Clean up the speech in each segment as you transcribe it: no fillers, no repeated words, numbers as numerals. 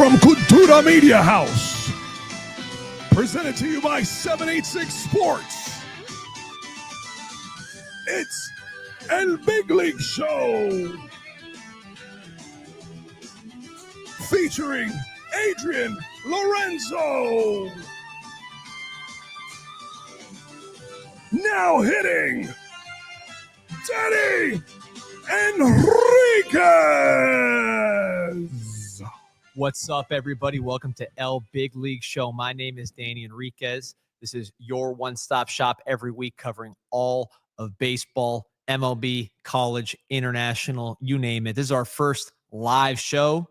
From Cultura Media House, presented to you by 786 Sports, it's El Big League Show, featuring Adrian Lorenzo. Now hitting, Danny Enriquez. What's up, everybody? Welcome to El Big League Show. My name is Danny Enriquez. This is your one-stop shop every week covering all of baseball, MLB, college, international, you name it. This is our first live show.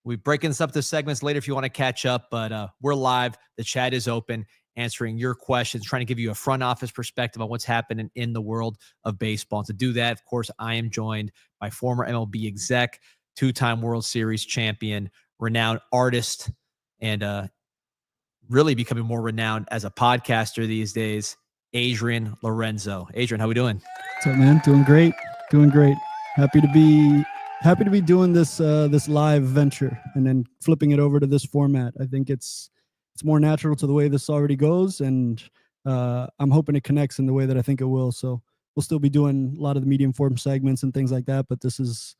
We're breaking this up to segments later if you want to catch up, but we're live. The chat is open, answering your questions, trying to give you a front office perspective on what's happening in the world of baseball. And to do that, of course, I am joined by former MLB exec, two-time World Series champion, renowned artist, and really becoming more renowned as a podcaster these days, Adrian Lorenzo. Adrian, how we doing? What's up, man? Doing great. Happy to be doing this live venture and then flipping it over to this format. I think it's more natural to the way this already goes, and I'm hoping it connects in the way that I think it will. So we'll still be doing a lot of the medium form segments and things like that, but this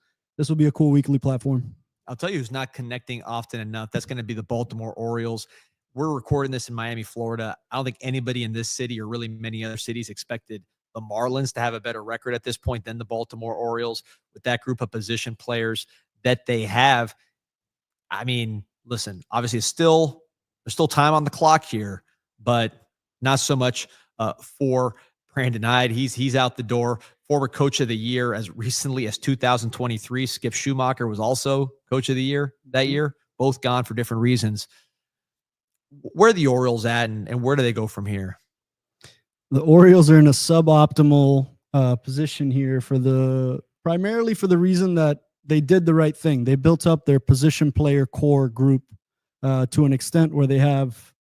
will be a cool weekly platform. I'll tell you who's not connecting often enough. That's going to be the Baltimore Orioles. We're recording this in Miami, Florida. I don't think anybody in this city or really many other cities expected the Marlins to have a better record at this point than the Baltimore Orioles with that group of position players that they have. I mean, listen, obviously there's still time on the clock here, but not so much for Brandon Hyde. He's out the door. Former coach of the year as recently as 2023. Skip Schumacher was also coach of the year that year. Both gone for different reasons. Where are the Orioles at, and where do they go from here? The Orioles are in a suboptimal position here primarily for the reason that they did the right thing. They built up their position player core group to an extent where they have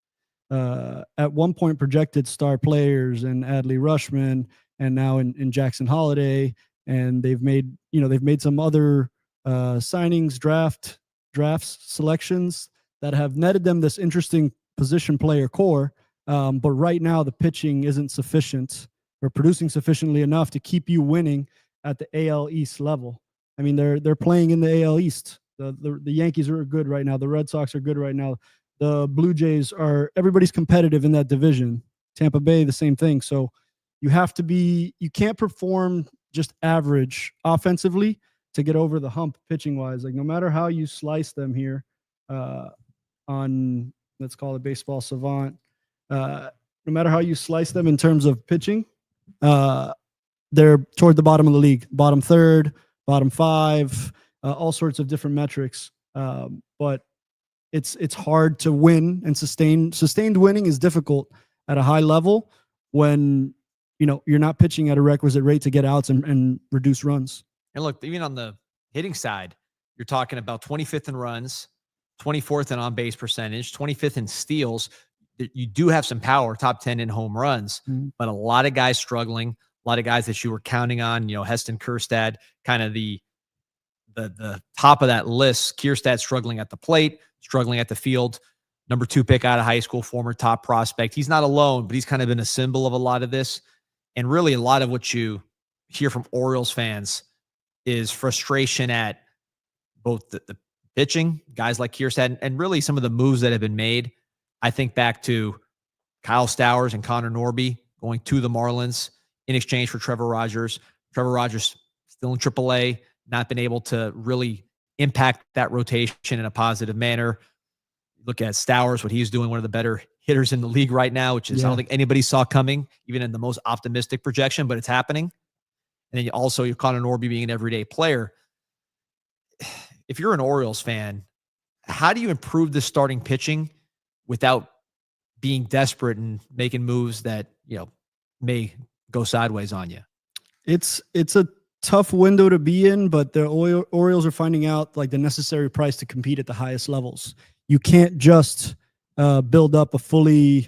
at one point projected star players in Adley Rutschman and now in Jackson Holliday, and they've made some other signings, drafts, selections that have netted them this interesting position player core. But right now the pitching isn't sufficient or producing sufficiently enough to keep you winning at the AL East level. I mean, they're playing in the AL East. The Yankees are good right now. The Red Sox are good right now. The Blue Jays everybody's competitive in that division. Tampa Bay, the same thing. So you can't perform just average offensively to get over the hump pitching wise. Like, no matter how you slice them here on, let's call it baseball savant, no matter how you slice them in terms of pitching, they're toward the bottom of the league, bottom third, bottom five, all sorts of different metrics. But it's hard to win, and sustained winning is difficult at a high level when you're not pitching at a requisite rate to get outs and reduce runs. And look, even on the hitting side, you're talking about 25th in runs, 24th in on-base percentage, 25th in steals. You do have some power, top 10 in home runs, but a lot of guys struggling, a lot of guys that you were counting on, Heston, Kjerstad, kind of the top of that list. Kjerstad struggling at the plate, struggling at the field. Number 2 pick out of high school, former top prospect. He's not alone, but he's kind of been a symbol of a lot of this. And really a lot of what you hear from Orioles fans is frustration at both the pitching, guys like Kjerstad, and really some of the moves that have been made. I think back to Kyle Stowers and Connor Norby going to the Marlins in exchange for Trevor Rogers. Trevor Rogers still in AAA, not been able to really impact that rotation in a positive manner. Look at Stowers, what he's doing, one of the better hitters in the league right now, which is I don't think anybody saw coming, even in the most optimistic projection, but it's happening. And then also you're Connor Norby being an everyday player. If you're an Orioles fan, how do you improve the starting pitching without being desperate and making moves that, may go sideways on you? It's a tough window to be in, but the Orioles are finding out like the necessary price to compete at the highest levels. You can't just build up a fully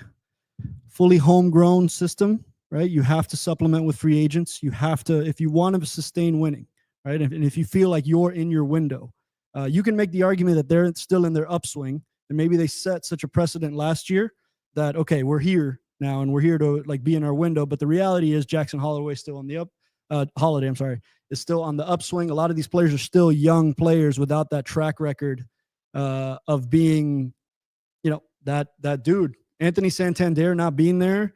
homegrown system, right? You have to supplement with free agents. You have to, if you want to sustain winning, right? And if you feel like you're in your window, You can make the argument that they're still in their upswing, and maybe they set such a precedent last year that, okay, we're here now and we're here to like be in our window. But the reality is Jackson Holloway still on the Holliday, I'm sorry, is still on the upswing. A lot of these players are still young players without that track record of being, that dude. Anthony Santander not being there,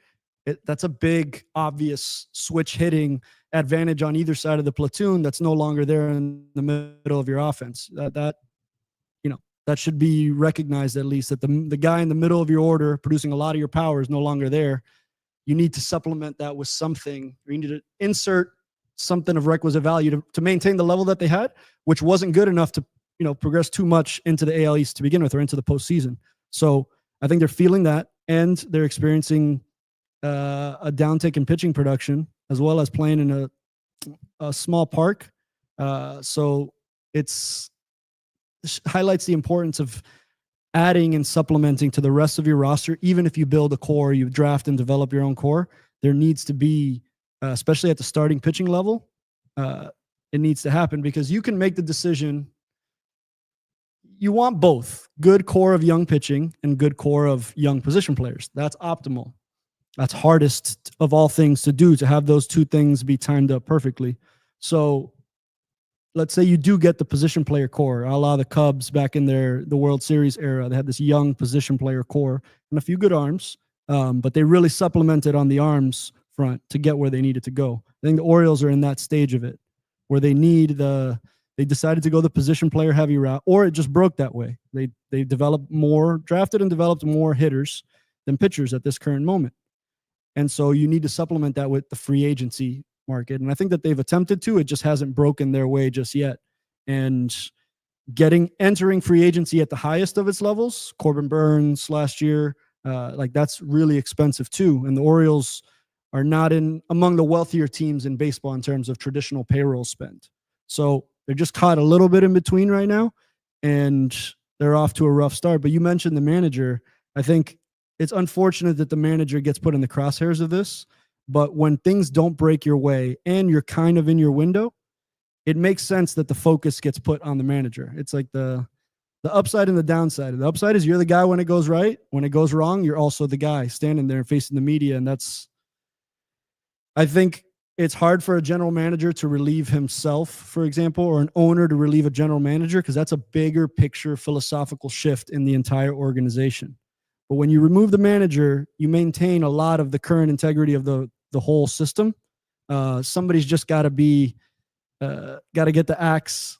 that's a big, obvious switch hitting advantage on either side of the platoon that's no longer there in the middle of your offense. That should be recognized, at least, that the guy in the middle of your order producing a lot of your power is no longer there. You need to supplement that with something. You need to insert something of requisite value to maintain the level that they had, which wasn't good enough to progress too much into the AL East to begin with or into the postseason. So I think they're feeling that, and they're experiencing a downtick in pitching production, as well as playing in a small park. So it's highlights the importance of adding and supplementing to the rest of your roster. Even if you build a core, you draft and develop your own core, there needs to be, especially at the starting pitching level, it needs to happen, because you can make the decision. You want both good core of young pitching and good core of young position players. That's optimal. That's hardest of all things to do, to have those two things be timed up perfectly. So let's say you do get the position player core, a la the Cubs back in the World Series era. They had this young position player core and a few good arms, but they really supplemented on the arms front to get where they needed to go. I think the Orioles are in that stage of it, where they decided to go the position player heavy route, or it just broke that way. They drafted and developed more hitters than pitchers at this current moment. And so you need to supplement that with the free agency market. And I think that they've attempted to, it just hasn't broken their way just yet. And entering free agency at the highest of its levels, Corbin Burns last year, that's really expensive too. And the Orioles are not among the wealthier teams in baseball in terms of traditional payroll spend. So they're just caught a little bit in between right now, and they're off to a rough start. But you mentioned the manager. I think it's unfortunate that the manager gets put in the crosshairs of this, but when things don't break your way and you're kind of in your window, it makes sense that the focus gets put on the manager. It's like the upside and the downside. The upside is you're the guy when it goes right. When it goes wrong, you're also the guy standing there and facing the media. And I think it's hard for a general manager to relieve himself, for example, or an owner to relieve a general manager, because that's a bigger picture philosophical shift in the entire organization. But when you remove the manager, you maintain a lot of the current integrity of the whole system. Somebody's just got to get the axe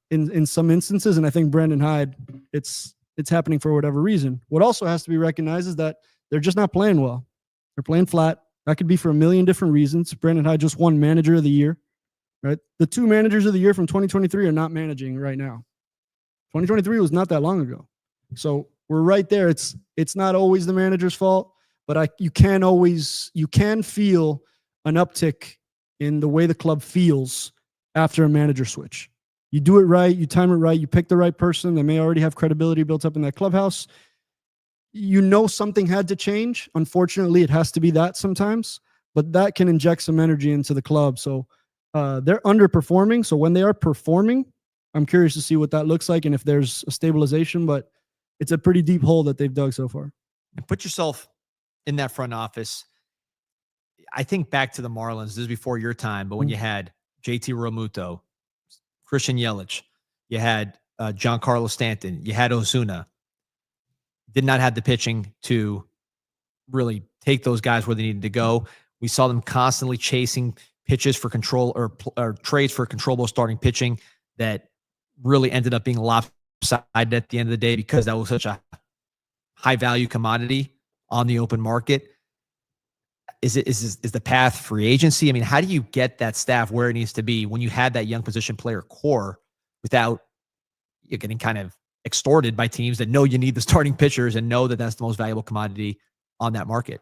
in some instances. And I think Brandon Hyde, it's happening for whatever reason. What also has to be recognized is that they're just not playing well. They're playing flat. That could be for a million different reasons. Brandon Hyde just won Manager of the Year, right? The two Managers of the Year from 2023 are not managing right now. 2023 was not that long ago. So we're right there. It's not always the manager's fault, but you can feel an uptick in the way the club feels after a manager switch. You do it right, you time it right, you pick the right person. They may already have credibility built up in that clubhouse. Something had to change. Unfortunately, it has to be that sometimes, but that can inject some energy into the club. So they're underperforming. So when they are performing, I'm curious to see what that looks like and if there's a stabilization, but it's a pretty deep hole that they've dug so far. And put yourself in that front office. I think back to the Marlins. This is before your time, but when you had JT Realmuto, Christian Yelich, you had Giancarlo Stanton, you had Ozuna, did not have the pitching to really take those guys where they needed to go. We saw them constantly chasing pitches for control or trades for controllable starting pitching that really ended up being lopsided at the end of the day because that was such a high value commodity on the open market. Is the path free agency? I mean, how do you get that staff where it needs to be when you had that young position player core without you getting kind of extorted by teams that know you need the starting pitchers and know that that's the most valuable commodity on that market?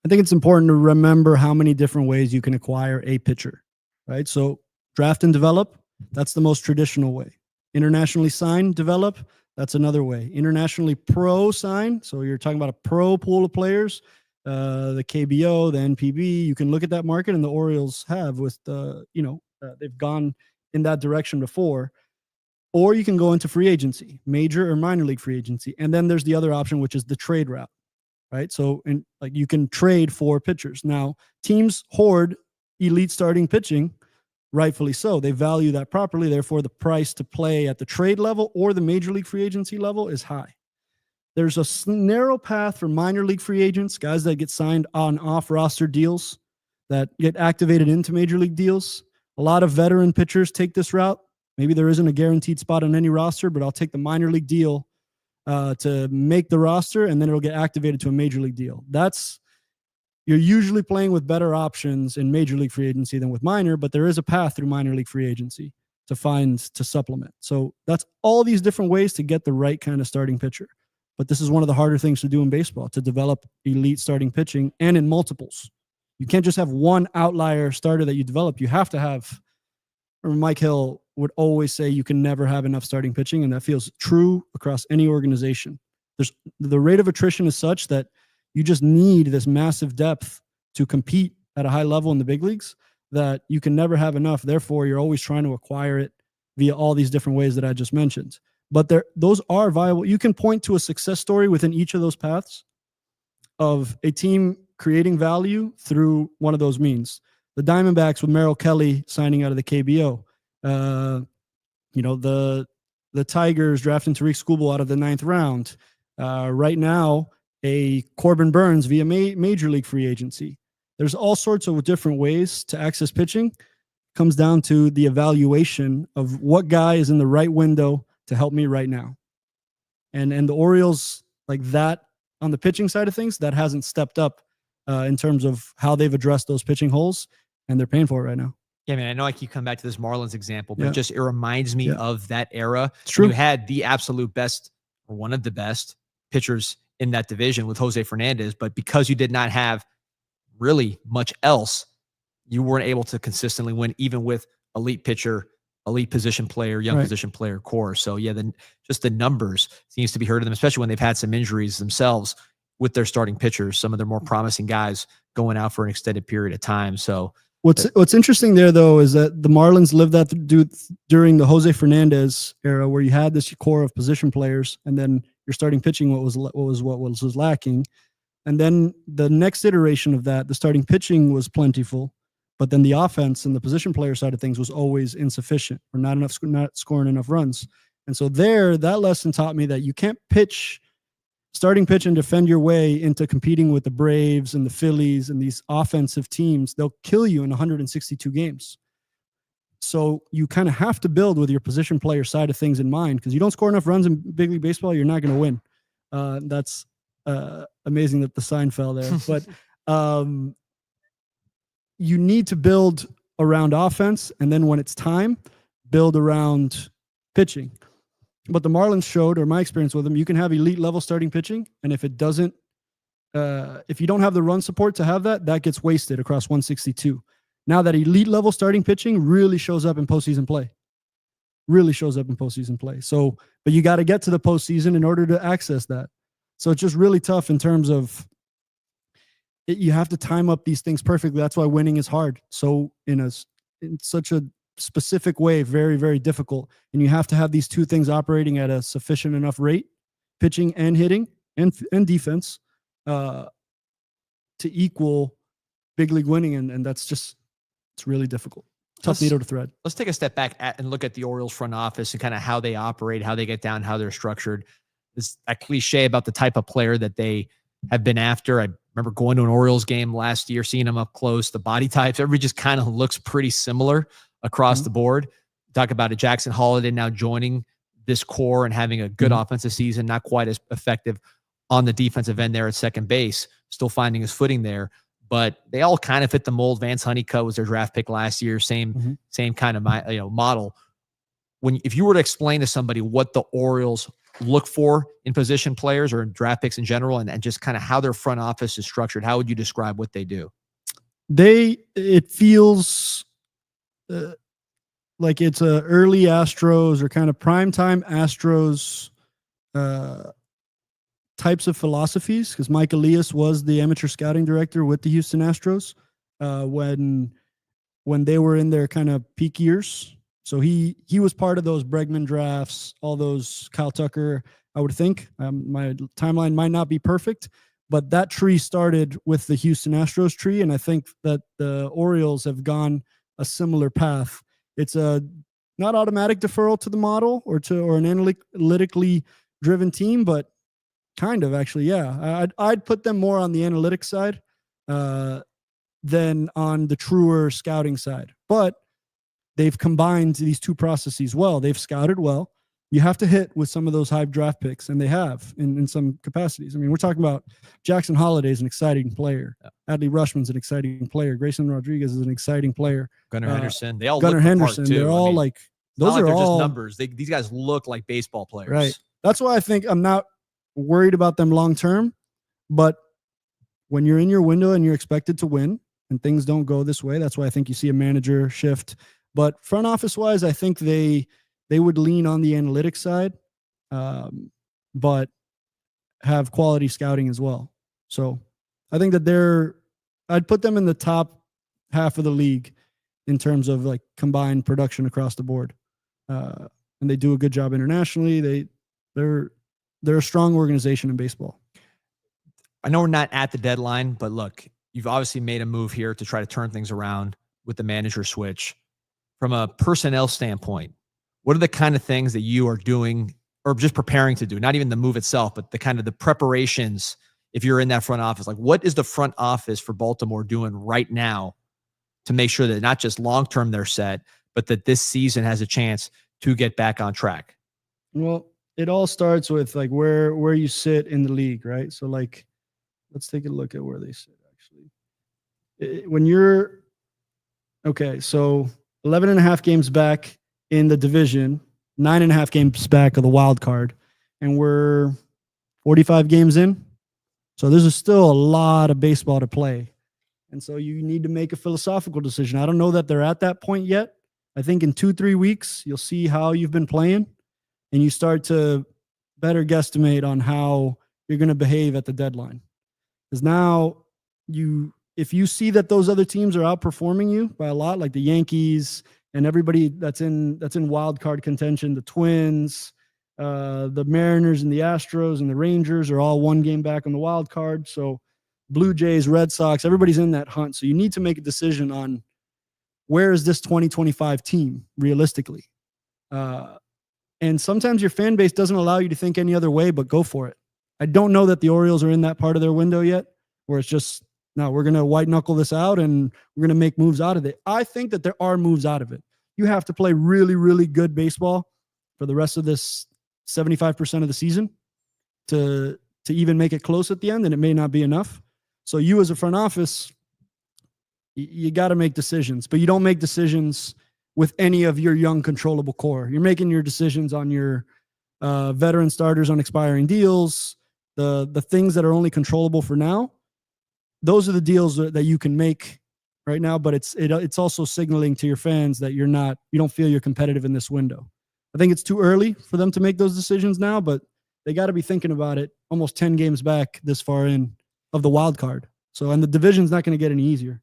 I think it's important to remember how many different ways you can acquire a pitcher, right? So draft and develop, that's the most traditional way. Internationally sign, develop, that's another way. Internationally pro sign, so you're talking about a pro pool of players, the KBO, the NPB, you can look at that market, and the Orioles have with they've gone in that direction before. or you can go into free agency, major or minor league free agency. And then there's the other option, which is the trade route, right? So you can trade for pitchers. Now, teams hoard elite starting pitching, rightfully so. They value that properly. Therefore, the price to play at the trade level or the major league free agency level is high. There's a narrow path for minor league free agents, guys that get signed on off roster deals that get activated into major league deals. A lot of veteran pitchers take this route. Maybe there isn't a guaranteed spot on any roster, but I'll take the minor league deal to make the roster, and then it'll get activated to a major league deal. You're usually playing with better options in major league free agency than with minor, but there is a path through minor league free agency to supplement. So that's all these different ways to get the right kind of starting pitcher. But this is one of the harder things to do in baseball, to develop elite starting pitching and in multiples. You can't just have one outlier starter that you develop. You have to have, Mike Hill would always say you can never have enough starting pitching, and that feels true across any organization. The rate of attrition is such that you just need this massive depth to compete at a high level in the big leagues, that you can never have enough. Therefore, you're always trying to acquire it via all these different ways that I just mentioned. But those are viable. You can point to a success story within each of those paths of a team creating value through one of those means. The Diamondbacks with Merrill Kelly signing out of the KBO. The Tigers drafting Tariq Skubal out of the 9th round. Right now, a Corbin Burns via major league free agency. There's all sorts of different ways to access pitching. Comes down to the evaluation of what guy is in the right window to help me right now. And the Orioles, like that on the pitching side of things, that hasn't stepped up in terms of how they've addressed those pitching holes, and they're paying for it right now. Yeah, man, I know I keep coming back to this Marlins example, but it reminds me of that era. It's true. You had the absolute best, or one of the best pitchers in that division with Jose Fernandez, but because you did not have really much else, you weren't able to consistently win, even with elite pitcher, elite position player, young position player core. So yeah, just the numbers seems to be hurting them, especially when they've had some injuries themselves with their starting pitchers, some of their more promising guys going out for an extended period of time. So what's interesting there though is that the Marlins lived that during the Jose Fernandez era, where you had this core of position players, and then you're starting pitching what was lacking. And then the next iteration of that, the starting pitching was plentiful, but then the offense and the position player side of things was always insufficient, or not scoring enough runs. And so that lesson taught me that you can't starting pitch and defend your way into competing with the Braves and the Phillies and these offensive teams. They'll kill you in 162 games. So you kind of have to build with your position player side of things in mind, because you don't score enough runs in big league baseball, you're not going to win. That's amazing that the sign fell there. But you need to build around offense, and then when it's time, build around pitching. But the Marlins showed, or my experience with them, you can have elite level starting pitching, and if you don't have the run support to have that gets wasted across 162. Now that elite level starting pitching really shows up in postseason play. So, but you got to get to the postseason in order to access that. So it's just really tough in terms of you have to time up these things perfectly. That's why winning is hard. So in such a specific way, very, very difficult. And you have to have these two things operating at a sufficient enough rate, pitching and hitting and defense, to equal big league winning. And it's really difficult. Tough needle to thread. Let's take a step back and look at the Orioles front office and kind of how they operate, how they get down, how they're structured. This a cliche about the type of player that they have been after. I remember going to an Orioles game last year, seeing them up close, the body types, everybody just kind of looks pretty similar across the board. Talk about a Jackson Holliday now joining this core and having a good offensive season, not quite as effective on the defensive end there at second base, still finding his footing there. But they all kind of fit the mold. Vance Honeycutt was their draft pick last year, same kind of model. If you were to explain to somebody what the Orioles look for in position players or in draft picks in general, and just kind of how their front office is structured, how would you describe what they do? It feels like it's a early Astros or kind of primetime Astros types of philosophies, because Mike Elias was the amateur scouting director with the Houston Astros when they were in their kind of peak years. So he was part of those Bregman drafts, all those Kyle Tucker, I would think. My timeline might not be perfect, but that tree started with the Houston Astros tree, and I think that the Orioles have gone a similar path. It's a not automatic deferral to the model or an analytically driven team, but kind of actually, yeah. I'd put them more on the analytics side than on the truer scouting side. But they've combined these two processes well. They've scouted well. You have to hit with some of those high draft picks, and they have in some capacities. I mean, we're talking about Jackson Holliday is an exciting player. Yeah. Adley Rushman's an exciting player. Grayson Rodriguez is an exciting player. Gunnar Henderson. They all Gunnar look Henderson. The part too. They're all like those are all just numbers. These guys look like baseball players. Right. That's why I think I'm not worried about them long term. But when you're in your window and you're expected to win, and things don't go this way, that's why I think you see a manager shift. But front office wise, I think they would lean on the analytics side, but have quality scouting as well. So I think that I'd put them in the top half of the league in terms of like combined production across the board. And they do a good job internationally. They're a strong organization in baseball. I know we're not at the deadline, but look, you've obviously made a move here to try to turn things around with the manager switch. From a personnel standpoint, what are the kind of things that you are doing or just preparing to do? Not even the move itself, but the kind of the preparations if you're in that front office. Like, what is the front office for Baltimore doing right now to make sure that not just long-term they're set, but that this season has a chance to get back on track? Well, it all starts with like where you sit in the league, right? So like, let's take a look at where they sit actually. When you're, okay, so 11 and a half games back in the division, 9.5 games back of the wild card, and we're 45 games in. So there's still a lot of baseball to play. And so you need to make a philosophical decision. I don't know that they're at that point yet. I think in 2-3 weeks, you'll see how you've been playing and you start to better guesstimate on how you're going to behave at the deadline. Because now if you see that those other teams are outperforming you by a lot, like the Yankees and everybody that's in wild card contention, the Twins, the Mariners and the Astros and the Rangers are all one game back on the wild card. So Blue Jays, Red Sox, everybody's in that hunt. So you need to make a decision on where is this 2025 team realistically. And sometimes your fan base doesn't allow you to think any other way, but go for it. I don't know that the Orioles are in that part of their window yet where it's just, no, we're going to white knuckle this out and we're going to make moves out of it. I think that there are moves out of it. You have to play really, really good baseball for the rest of this 75% of the season to even make it close at the end, and it may not be enough. So you as a front office, you got to make decisions, but you don't make decisions with any of your young controllable core. You're making your decisions on your veteran starters on expiring deals, the things that are only controllable for now. Those are the deals that you can make right now, but it's also signaling to your fans that you don't feel you're competitive in this window. I think it's too early for them to make those decisions now, but they got to be thinking about it almost 10 games back this far in of the wild card. So, and the division's not going to get any easier.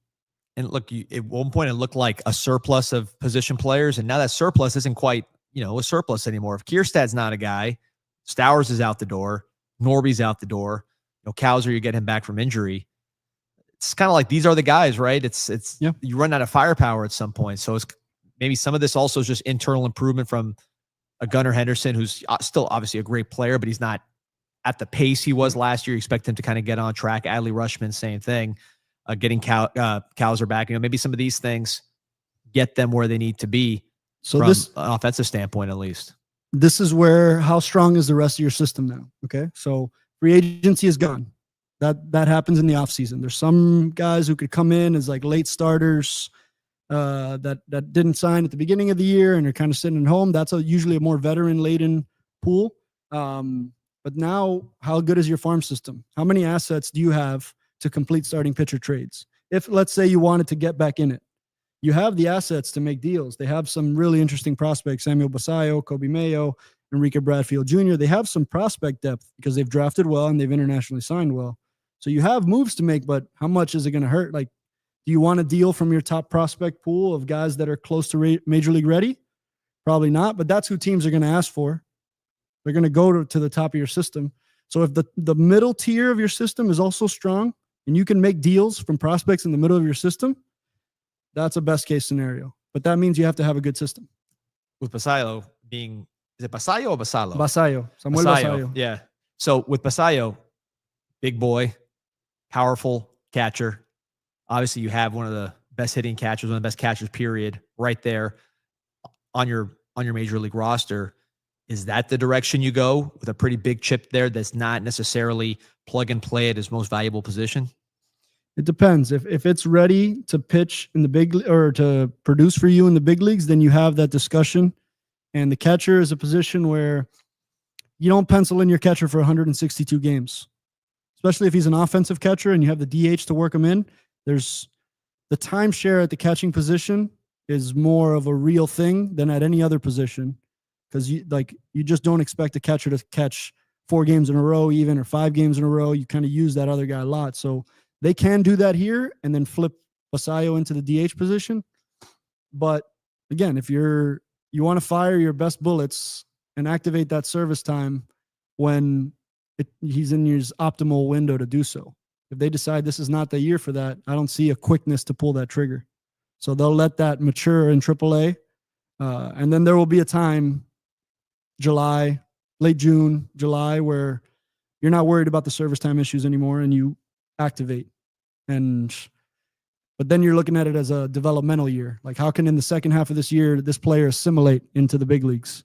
And look, at one point it looked like a surplus of position players, and now that surplus isn't quite, a surplus anymore. If Kjerstad's not a guy, Stowers is out the door, Norby's out the door, Cowser, you get him back from injury. It's kind of like these are the guys, right? It's yeah. You run out of firepower at some point. So it's maybe some of this also is just internal improvement from a Gunnar Henderson, who's still obviously a great player, but he's not at the pace he was last year. You expect him to kind of get on track. Adley Rushman, same thing. Getting Kowser back, maybe some of these things get them where they need to be. So from an offensive standpoint, at least. This is where how strong is the rest of your system now? Okay, so free agency is gone. That happens in the offseason. There's some guys who could come in as like late starters that didn't sign at the beginning of the year and are kind of sitting at home. That's usually a more veteran-laden pool. But now, how good is your farm system? How many assets do you have to complete starting pitcher trades? If, let's say, you wanted to get back in it, you have the assets to make deals. They have some really interesting prospects, Samuel Basayo, Kobe Mayo, Enrique Bradfield Jr. They have some prospect depth because they've drafted well and they've internationally signed well. So you have moves to make, but how much is it going to hurt? Like, do you want a deal from your top prospect pool of guys that are close to major league ready? Probably not, but that's who teams are going to ask for. They're going to go to the top of your system. So if the middle tier of your system is also strong and you can make deals from prospects in the middle of your system, that's a best case scenario. But that means you have to have a good system. With Basayo being, is it Basayo or Basalo? Basayo. Samuel Basayo. Yeah. So with Basayo, big boy, powerful catcher. Obviously, you have one of the best hitting catchers, one of the best catchers, period, right there on your major league roster. Is that the direction you go with a pretty big chip there that's not necessarily plug and play at his most valuable position? It depends. If it's ready to pitch in the big or to produce for you in the big leagues, then you have that discussion. And the catcher is a position where you don't pencil in your catcher for 162 games, especially if he's an offensive catcher and you have the DH to work him in. There's the timeshare at the catching position is more of a real thing than at any other position. Because you just don't expect a catcher to catch 4 games in a row, even, or 5 games in a row. You kind of use that other guy a lot. So they can do that here and then flip Basayo into the DH position. But again, if you want to fire your best bullets and activate that service time when he's in his optimal window to do so. If they decide this is not the year for that, I don't see a quickness to pull that trigger. So they'll let that mature in AAA. And then there will be a time, July, late June, July, where you're not worried about the service time issues anymore and you activate. But then you're looking at it as a developmental year. Like, how can in the second half of this year, this player assimilate into the big leagues?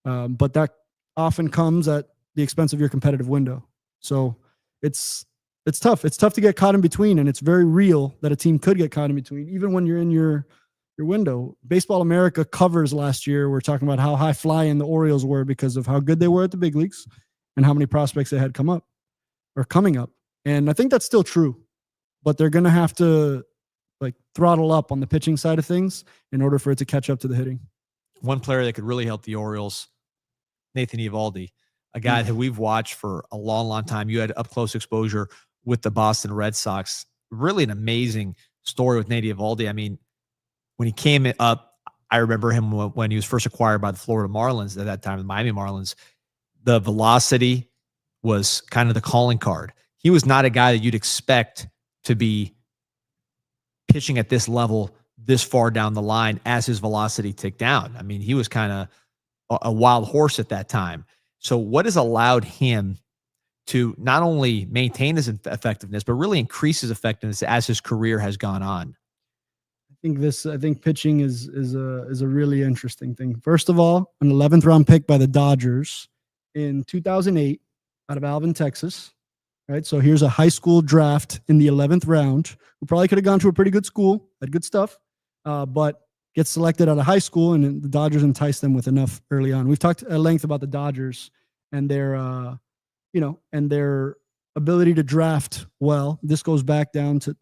But that often comes at the expense of your competitive window. So it's tough. It's tough to get caught in between. And it's very real that a team could get caught in between, even when you're in your window. Baseball America covers last year. We're talking about how high flying the Orioles were because of how good they were at the big leagues and how many prospects they had coming up. And I think that's still true, but they're going to have to throttle up on the pitching side of things in order for it to catch up to the hitting. One player that could really help the Orioles, Nathan Eovaldi, a guy that we've watched for a long, long time. You had up close exposure with the Boston Red Sox. Really an amazing story with Nathan Eovaldi. I mean, when he came up, I remember him when he was first acquired by the Florida Marlins at that time, the Miami Marlins. The velocity was kind of the calling card. He was not a guy that you'd expect to be pitching at this level this far down the line as his velocity ticked down. I mean, he was kind of a wild horse at that time. So what has allowed him to not only maintain his effectiveness, but really increase his effectiveness as his career has gone on? I think pitching is a really interesting thing. First of all, an 11th round pick by the Dodgers in 2008 out of Alvin, Texas. Right. So here's a high school draft in the 11th round who probably could have gone to a pretty good school, had good stuff, but gets selected out of high school, and the Dodgers enticed them with enough early on. We've talked at length about the Dodgers and their ability to draft well. This goes back down to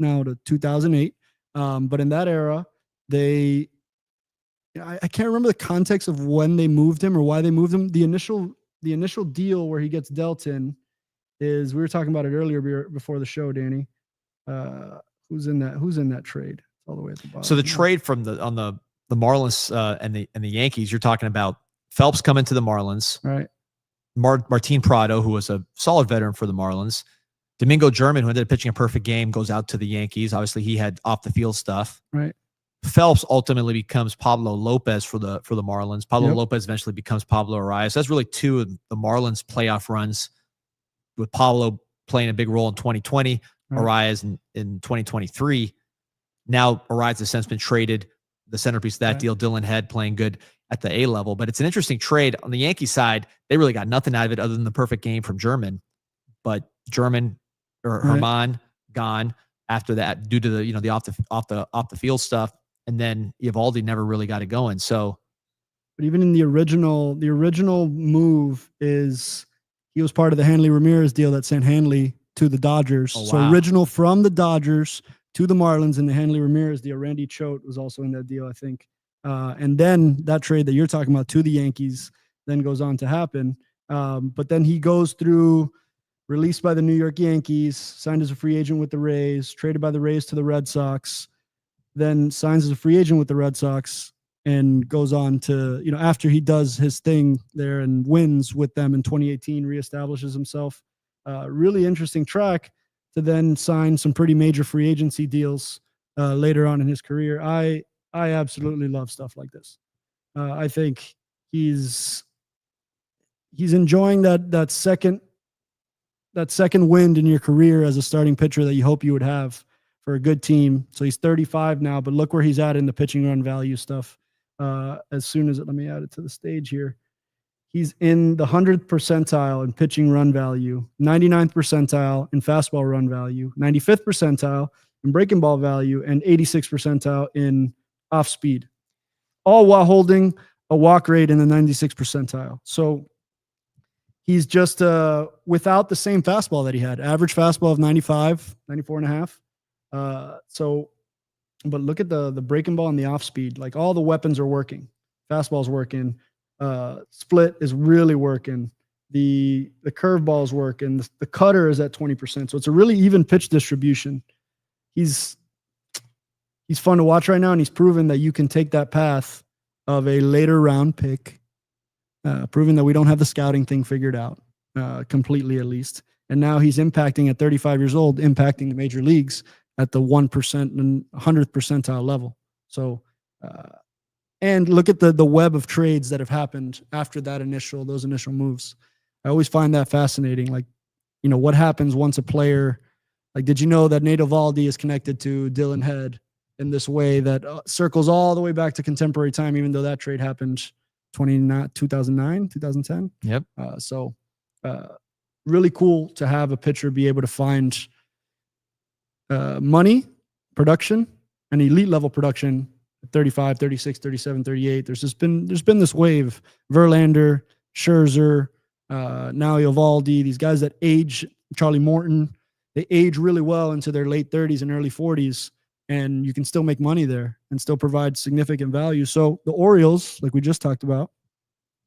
2008. But in that era, I can't remember the context of when they moved him or why they moved him. The initial deal where he gets dealt in is, we were talking about it earlier before the show, Danny. Who's in that trade? It's all the way at the bottom. So the trade from the Marlins and the Yankees, you're talking about Phelps coming to the Marlins, right? Martin Prado, who was a solid veteran for the Marlins. Domingo German, who ended up pitching a perfect game, goes out to the Yankees. Obviously, he had off the field stuff. Right. Phelps ultimately becomes Pablo Lopez for the Marlins. Pablo Lopez eventually becomes Pablo Arias. That's really two of the Marlins playoff runs, with Pablo playing a big role in 2020, Arias in 2023. Now Arias has since been traded. The centerpiece of that deal, Dylan Head, playing good at the A level. But it's an interesting trade. On the Yankee side, they really got nothing out of it other than the perfect game from German. But German or Herman gone after that due to the off the field stuff, and then Eovaldi never really got it going. So, but even in the original move is he was part of the Hanley Ramirez deal that sent Hanley to the Dodgers. Oh, wow. So original from the Dodgers to the Marlins in the Hanley Ramirez deal. Randy Choate was also in that deal, I think. And then that trade that you're talking about to the Yankees then goes on to happen. But then he goes through, released by the New York Yankees, signed as a free agent with the Rays, traded by the Rays to the Red Sox, then signs as a free agent with the Red Sox, and goes on to, after he does his thing there and wins with them in 2018, reestablishes himself. Really interesting track to then sign some pretty major free agency deals later on in his career. I absolutely love stuff like this. I think he's enjoying that second wind in your career as a starting pitcher that you hope you would have for a good team. So he's 35 now, but look where he's at in the pitching run value stuff. As soon as let me add it to the stage here. He's in the 100th percentile in pitching run value, 99th percentile in fastball run value, 95th percentile in breaking ball value, and 86th percentile in off speed, all while holding a walk rate in the 96th percentile. So he's just without the same fastball that he had, average fastball of 95, 94 and a half. But look at the breaking ball and the off speed, like all the weapons are working. Fastball's working. Split is really working. The curveball is working. The cutter is at 20%. So it's a really even pitch distribution. He's fun to watch right now, and he's proven that you can take that path of a later round pick, proving that we don't have the scouting thing figured out completely, at least. And now he's impacting at 35 years old, impacting the major leagues at the 1% and 100th percentile level. So, and look at the web of trades that have happened after those initial moves. I always find that fascinating. Like, what happens once a player, like, did you know that Nathan Eovaldi is connected to Dylan Head in this way that circles all the way back to contemporary time, even though that trade happened 2009, 2010. Yep. Really cool to have a pitcher be able to find money, production, and elite level production at 35, 36, 37, 38. There's been this wave. Verlander, Scherzer, now Eovaldi, these guys that age, Charlie Morton, they age really well into their late 30s and early 40s, and you can still make money there and still provide significant value. So the Orioles, like we just talked about,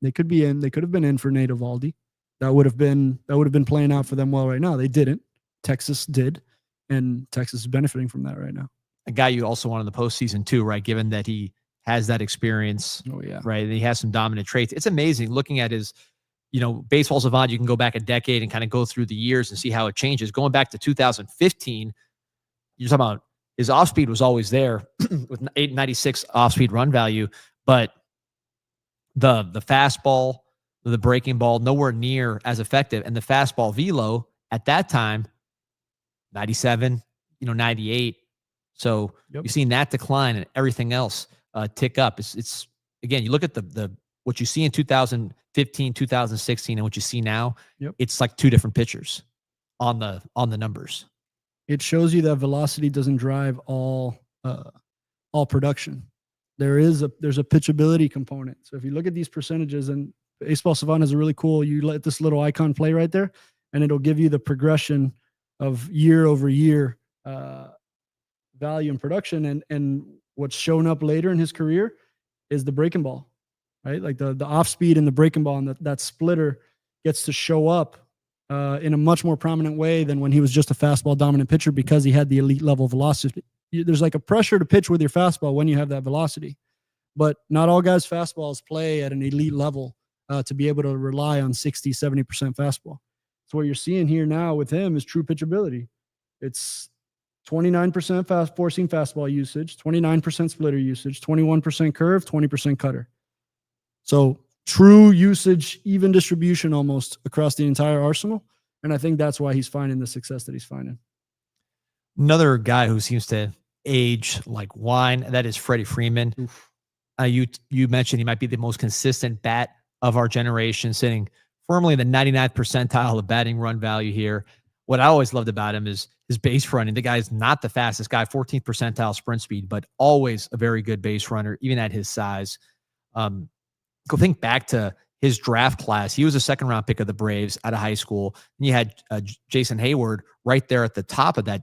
they could have been in for Nathan Eovaldi. That would have been playing out for them well right now. They didn't. Texas did. And Texas is benefiting from that right now. A guy you also want in the postseason too, right? Given that he has that experience, right? And he has some dominant traits. It's amazing looking at his, baseball savant. You can go back a decade and kind of go through the years and see how it changes. Going back to 2015, you're talking about his off speed was always there with 896 off speed run value, but the fastball, the breaking ball, nowhere near as effective. And the fastball velo at that time, 97, 98. So you've seen that decline and everything else tick up. It's again, you look at the what you see in 2015, 2016, and what you see now. It's like two different pitchers on the numbers. It shows you that velocity doesn't drive all production. There's a pitchability component. So if you look at these percentages, and Baseball Savant is a really cool, you let this little icon play right there, and it'll give you the progression of year over year value and production. And what's shown up later in his career is the breaking ball, right? Like the off speed and the breaking ball, and that splitter gets to show up in a much more prominent way than when he was just a fastball dominant pitcher, because he had the elite level velocity. There's like a pressure to pitch with your fastball when you have that velocity, but not all guys' fastballs play at an elite level to be able to rely on 60, 70% fastball. So what you're seeing here now with him is true pitchability. It's 29% four-seam fastball usage, 29% splitter usage, 21% curve, 20% cutter. So true usage, even distribution almost across the entire arsenal. And I think that's why he's finding the success that he's finding. Another guy who seems to age like wine, that is Freddie Freeman. You mentioned he might be the most consistent bat of our generation, sitting firmly in the 99th percentile of batting run value here. What I always loved about him is his base running. The guy's not the fastest guy, 14th percentile sprint speed, but always a very good base runner, even at his size. Go think back to his draft class. He was a second-round pick of the Braves out of high school. And you had Jason Heyward right there at the top of that.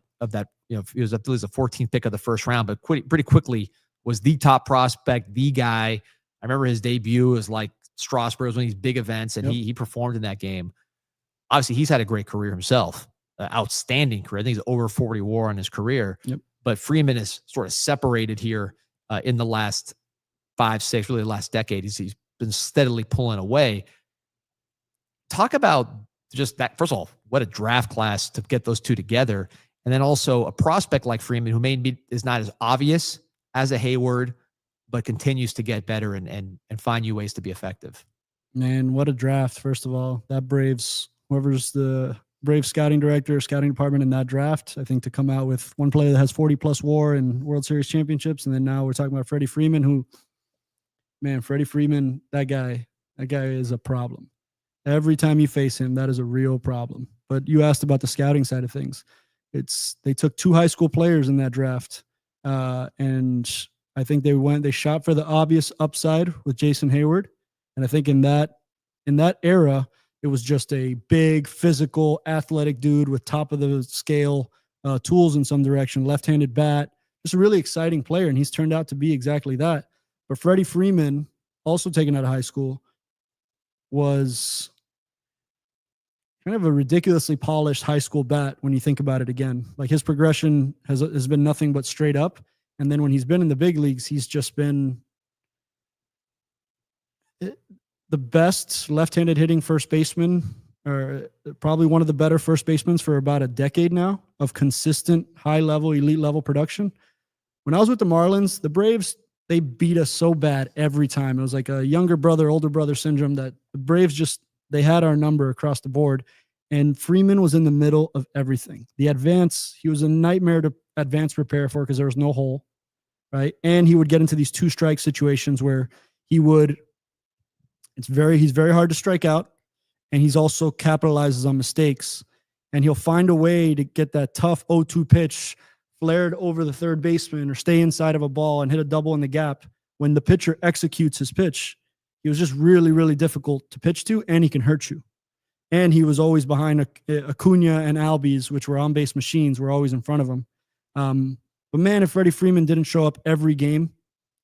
He was, I believe, the 14th pick of the first round, but pretty quickly was the top prospect, the guy. I remember his debut was like Strasburg, was one of these big events, and he performed in that game. Obviously, he's had a great career himself, outstanding career. I think he's over 40 WAR on his career. But Freeman is sort of separated here in the last 5, 6, really the last decade, he's been steadily pulling away. Talk about just that. First of all, what a draft class to get those two together. And then also a prospect like Freeman, who maybe is not as obvious as a Heyward, but continues to get better and find new ways to be effective. Man, what a draft. First of all, that Braves, whoever's the Braves scouting director, scouting department in that draft, I think to come out with one player that has 40+ WAR and World Series championships. And then now we're talking about Freddie Freeman, who, man, Freddie Freeman, that guy is a problem. Every time you face him, that is a real problem. But you asked about the scouting side of things. They took 2 high school players in that draft. And I think they shot for the obvious upside with Jason Heyward. And I think in that era, it was just a big, physical, athletic dude with top of the scale tools in some direction, left-handed bat, just a really exciting player. And he's turned out to be exactly that. But Freddie Freeman, also taken out of high school, was kind of a ridiculously polished high school bat when you think about it again. Like his progression has been nothing but straight up. And then when he's been in the big leagues, he's just been the best left-handed hitting first baseman, or probably one of the better first basemen for about a decade now of consistent high-level, elite-level production. When I was with the Marlins, the Braves, they beat us so bad every time. It was like a younger brother, older brother syndrome that the Braves they had our number across the board. And Freeman was in the middle of everything. The advance, he was a nightmare to advance prepare for because there was no hole, right? And he would get into these 2-strike situations where he's very hard to strike out, and he's also capitalizes on mistakes. And he'll find a way to get that tough 0-2 pitch flared over the third baseman or stay inside of a ball and hit a double in the gap when the pitcher executes his pitch. He was just really, really difficult to pitch to, and he can hurt you. And he was always behind Acuna and Albies, which were on-base machines, were always in front of him. But man, if Freddie Freeman didn't show up every game,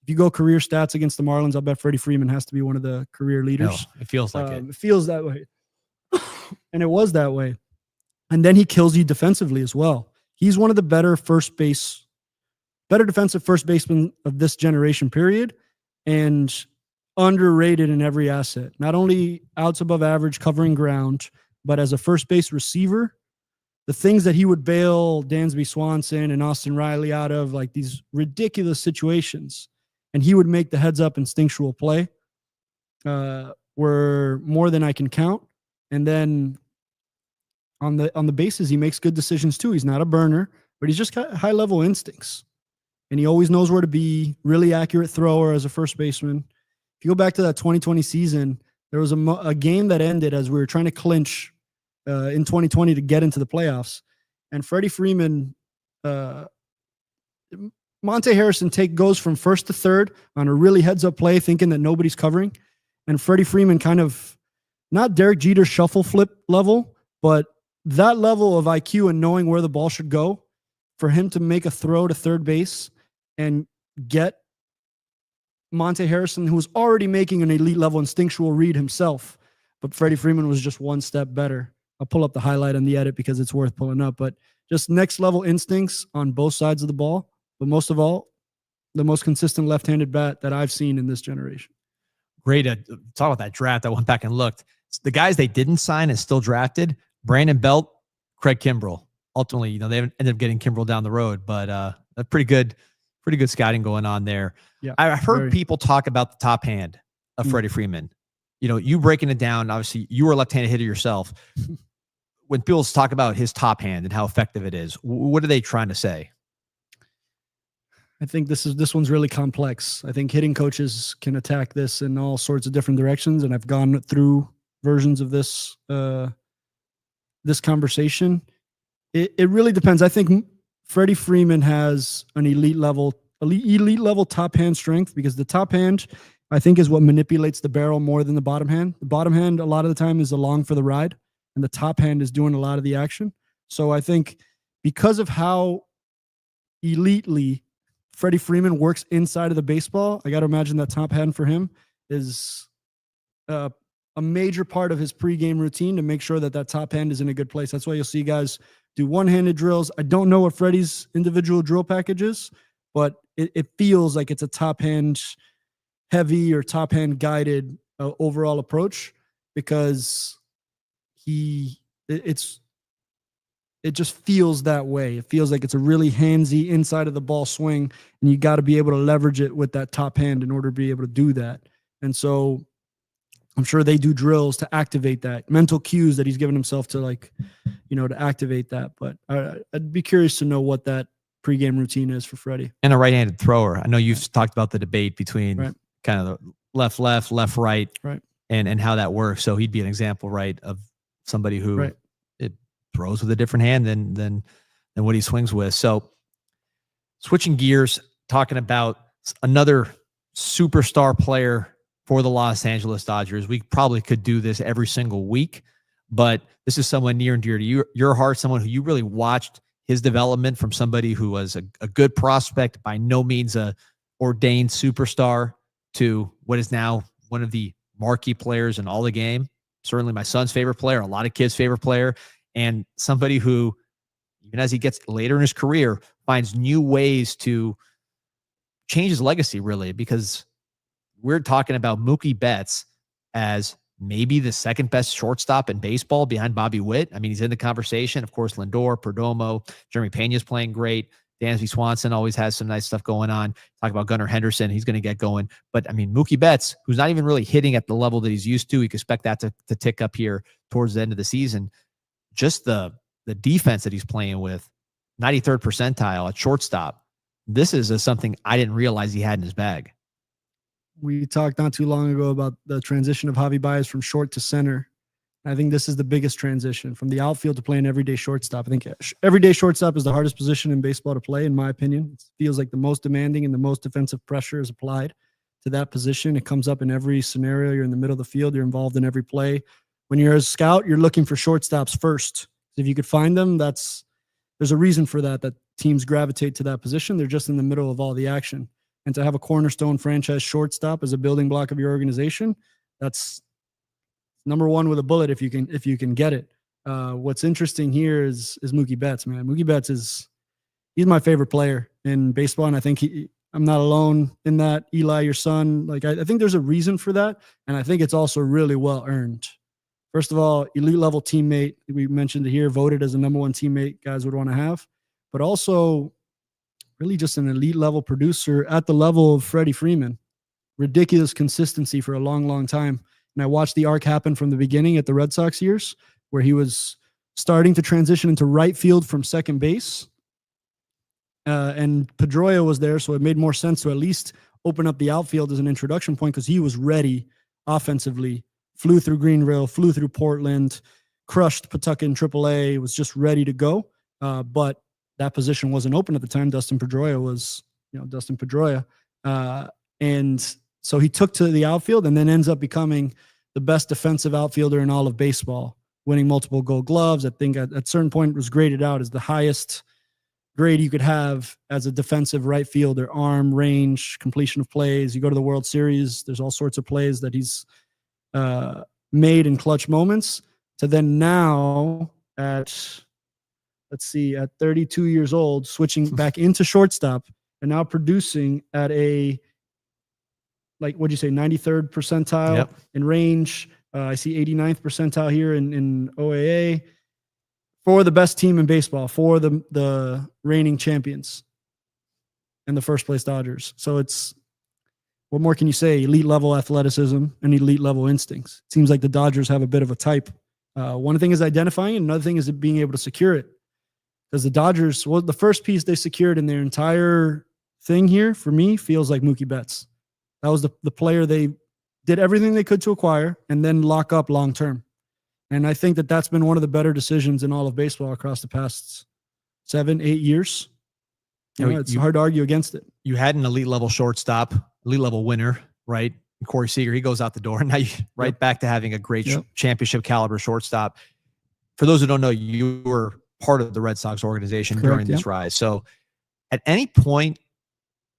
if you go career stats against the Marlins, I'll bet Freddie Freeman has to be one of the career leaders. No, it feels like it. It feels that way. And it was that way. And then he kills you defensively as well. He's one of the better defensive first basemen of this generation, period. And underrated in every asset. Not only outs above average covering ground, but as a first base receiver, the things that he would bail Dansby Swanson and Austin Riley out of, like these ridiculous situations, and he would make the heads up instinctual play, were more than I can count. And then on the bases, he makes good decisions too. He's not a burner, but he's just got high level instincts, and he always knows where to be. Really accurate thrower as a first baseman. If you go back to that 2020 season, there was a game that ended as we were trying to clinch in 2020 to get into the playoffs. And Freddie Freeman, Monte Harrison goes from first to third on a really heads-up play, thinking that nobody's covering. And Freddie Freeman kind of, not Derek Jeter shuffle flip level, but that level of IQ and knowing where the ball should go, for him to make a throw to third base and get Monte Harrison, who was already making an elite level instinctual read himself, but Freddie Freeman was just one step better. I'll pull up the highlight on the edit because it's worth pulling up, but just next level instincts on both sides of the ball. But most of all, the most consistent left-handed bat that I've seen in this generation. Great to talk about that draft. I went back and looked. The guys they didn't sign and still drafted: Brandon Belt, Craig Kimbrell. Ultimately, they ended up getting Kimbrell down the road, but a pretty good scouting going on there. Yeah, I've heard people talk about the top hand of Freddie Freeman. You breaking it down. Obviously, you were a left-handed hitter yourself. When people talk about his top hand and how effective it is, what are they trying to say? I think this one's really complex. I think hitting coaches can attack this in all sorts of different directions, and I've gone through versions of this this conversation. It really depends. I think Freddie Freeman has an elite level top hand strength, because the top hand, I think, is what manipulates the barrel more than the bottom hand. The bottom hand, a lot of the time, is along for the ride, and the top hand is doing a lot of the action. So I think because of how elitely Freddie Freeman works inside of the baseball, I got to imagine that top hand for him is a major part of his pregame routine to make sure that top hand is in a good place. That's why you'll see guys do one-handed drills. I don't know what Freddie's individual drill package is, but it feels like it's a top hand heavy or top hand guided overall approach, because it just feels that way. It feels like it's a really handsy inside of the ball swing, and you got to be able to leverage it with that top hand in order to be able to do that. And so I'm sure they do drills to activate that, mental cues that he's given himself to, like, to activate that. But I'd be curious to know what that pregame routine is for Freddie. And a right-handed thrower. I know you've talked about the debate between kind of the left, right, and how that works. So he'd be an example, right, of somebody who it throws with a different hand than what he swings with. So switching gears, talking about another superstar player for the Los Angeles Dodgers. We probably could do this every single week, but this is someone near and dear to your heart, someone who you really watched his development from somebody who was a good prospect, by no means a ordained superstar, to what is now one of the marquee players in all the game. Certainly my son's favorite player, a lot of kids' favorite player, and somebody who, even as he gets later in his career, finds new ways to change his legacy, really, because we're talking about Mookie Betts as maybe the second best shortstop in baseball behind Bobby Witt. I mean, he's in the conversation. Of course, Lindor, Perdomo, Jeremy Pena's playing great. Dansby Swanson always has some nice stuff going on. Talk about Gunnar Henderson. He's going to get going. But, I mean, Mookie Betts, who's not even really hitting at the level that he's used to, you could expect that to tick up here towards the end of the season. Just the defense that he's playing with, 93rd percentile at shortstop. This is something I didn't realize he had in his bag. We talked not too long ago about the transition of Javi Baez from short to center. I think this is the biggest transition from the outfield to playing everyday shortstop. I think everyday shortstop is the hardest position in baseball to play, in my opinion. It feels like the most demanding and the most defensive pressure is applied to that position. It comes up in every scenario. You're in the middle of the field. You're involved in every play. When you're a scout, you're looking for shortstops first. If you could find them, there's a reason for that teams gravitate to that position. They're just in the middle of all the action. And to have a cornerstone franchise shortstop as a building block of your organization, that's number one with a bullet if you can get it. What's interesting here is Mookie Betts, man. Mookie Betts he's my favorite player in baseball, and I think I'm not alone in that. Eli, your son, like I think there's a reason for that, and I think it's also really well earned. First of all, elite level teammate. We mentioned it here, voted as the number one teammate guys would want to have, but also really just an elite level producer at the level of Freddie Freeman. Ridiculous consistency for a long, long time. And I watched the arc happen from the beginning at the Red Sox years, where he was starting to transition into right field from second base. And Pedroia was there, so it made more sense to at least open up the outfield as an introduction point, because he was ready offensively. Flew through Greenville, flew through Portland, crushed Pawtucket in AAA, was just ready to go. But that position wasn't open at the time. Dustin Pedroia was, Dustin Pedroia. And so he took to the outfield and then ends up becoming the best defensive outfielder in all of baseball, winning multiple Gold Gloves. I think at a certain point was graded out as the highest grade you could have as a defensive right fielder: arm, range, completion of plays. You go to the World Series, there's all sorts of plays that he's made in clutch moments, to then now at 32 years old, switching back into shortstop and now producing at a, like, what'd you say, 93rd percentile in range. I see 89th percentile here in OAA for the best team in baseball, for the reigning champions and the first place Dodgers. So what more can you say? Elite level athleticism and elite level instincts. It seems like the Dodgers have a bit of a type. One thing is identifying, and another thing is being able to secure it. Because the Dodgers, the first piece they secured in their entire thing here, for me, feels like Mookie Betts. That was the player they did everything they could to acquire and then lock up long term. And I think that's been one of the better decisions in all of baseball across the past 7-8 years. It's hard to argue against it. You had an elite level shortstop, elite level winner, right? And Corey Seager, he goes out the door. And now you're back to having a great championship caliber shortstop. For those who don't know, you were part of the Red Sox organization during this rise. So at any point,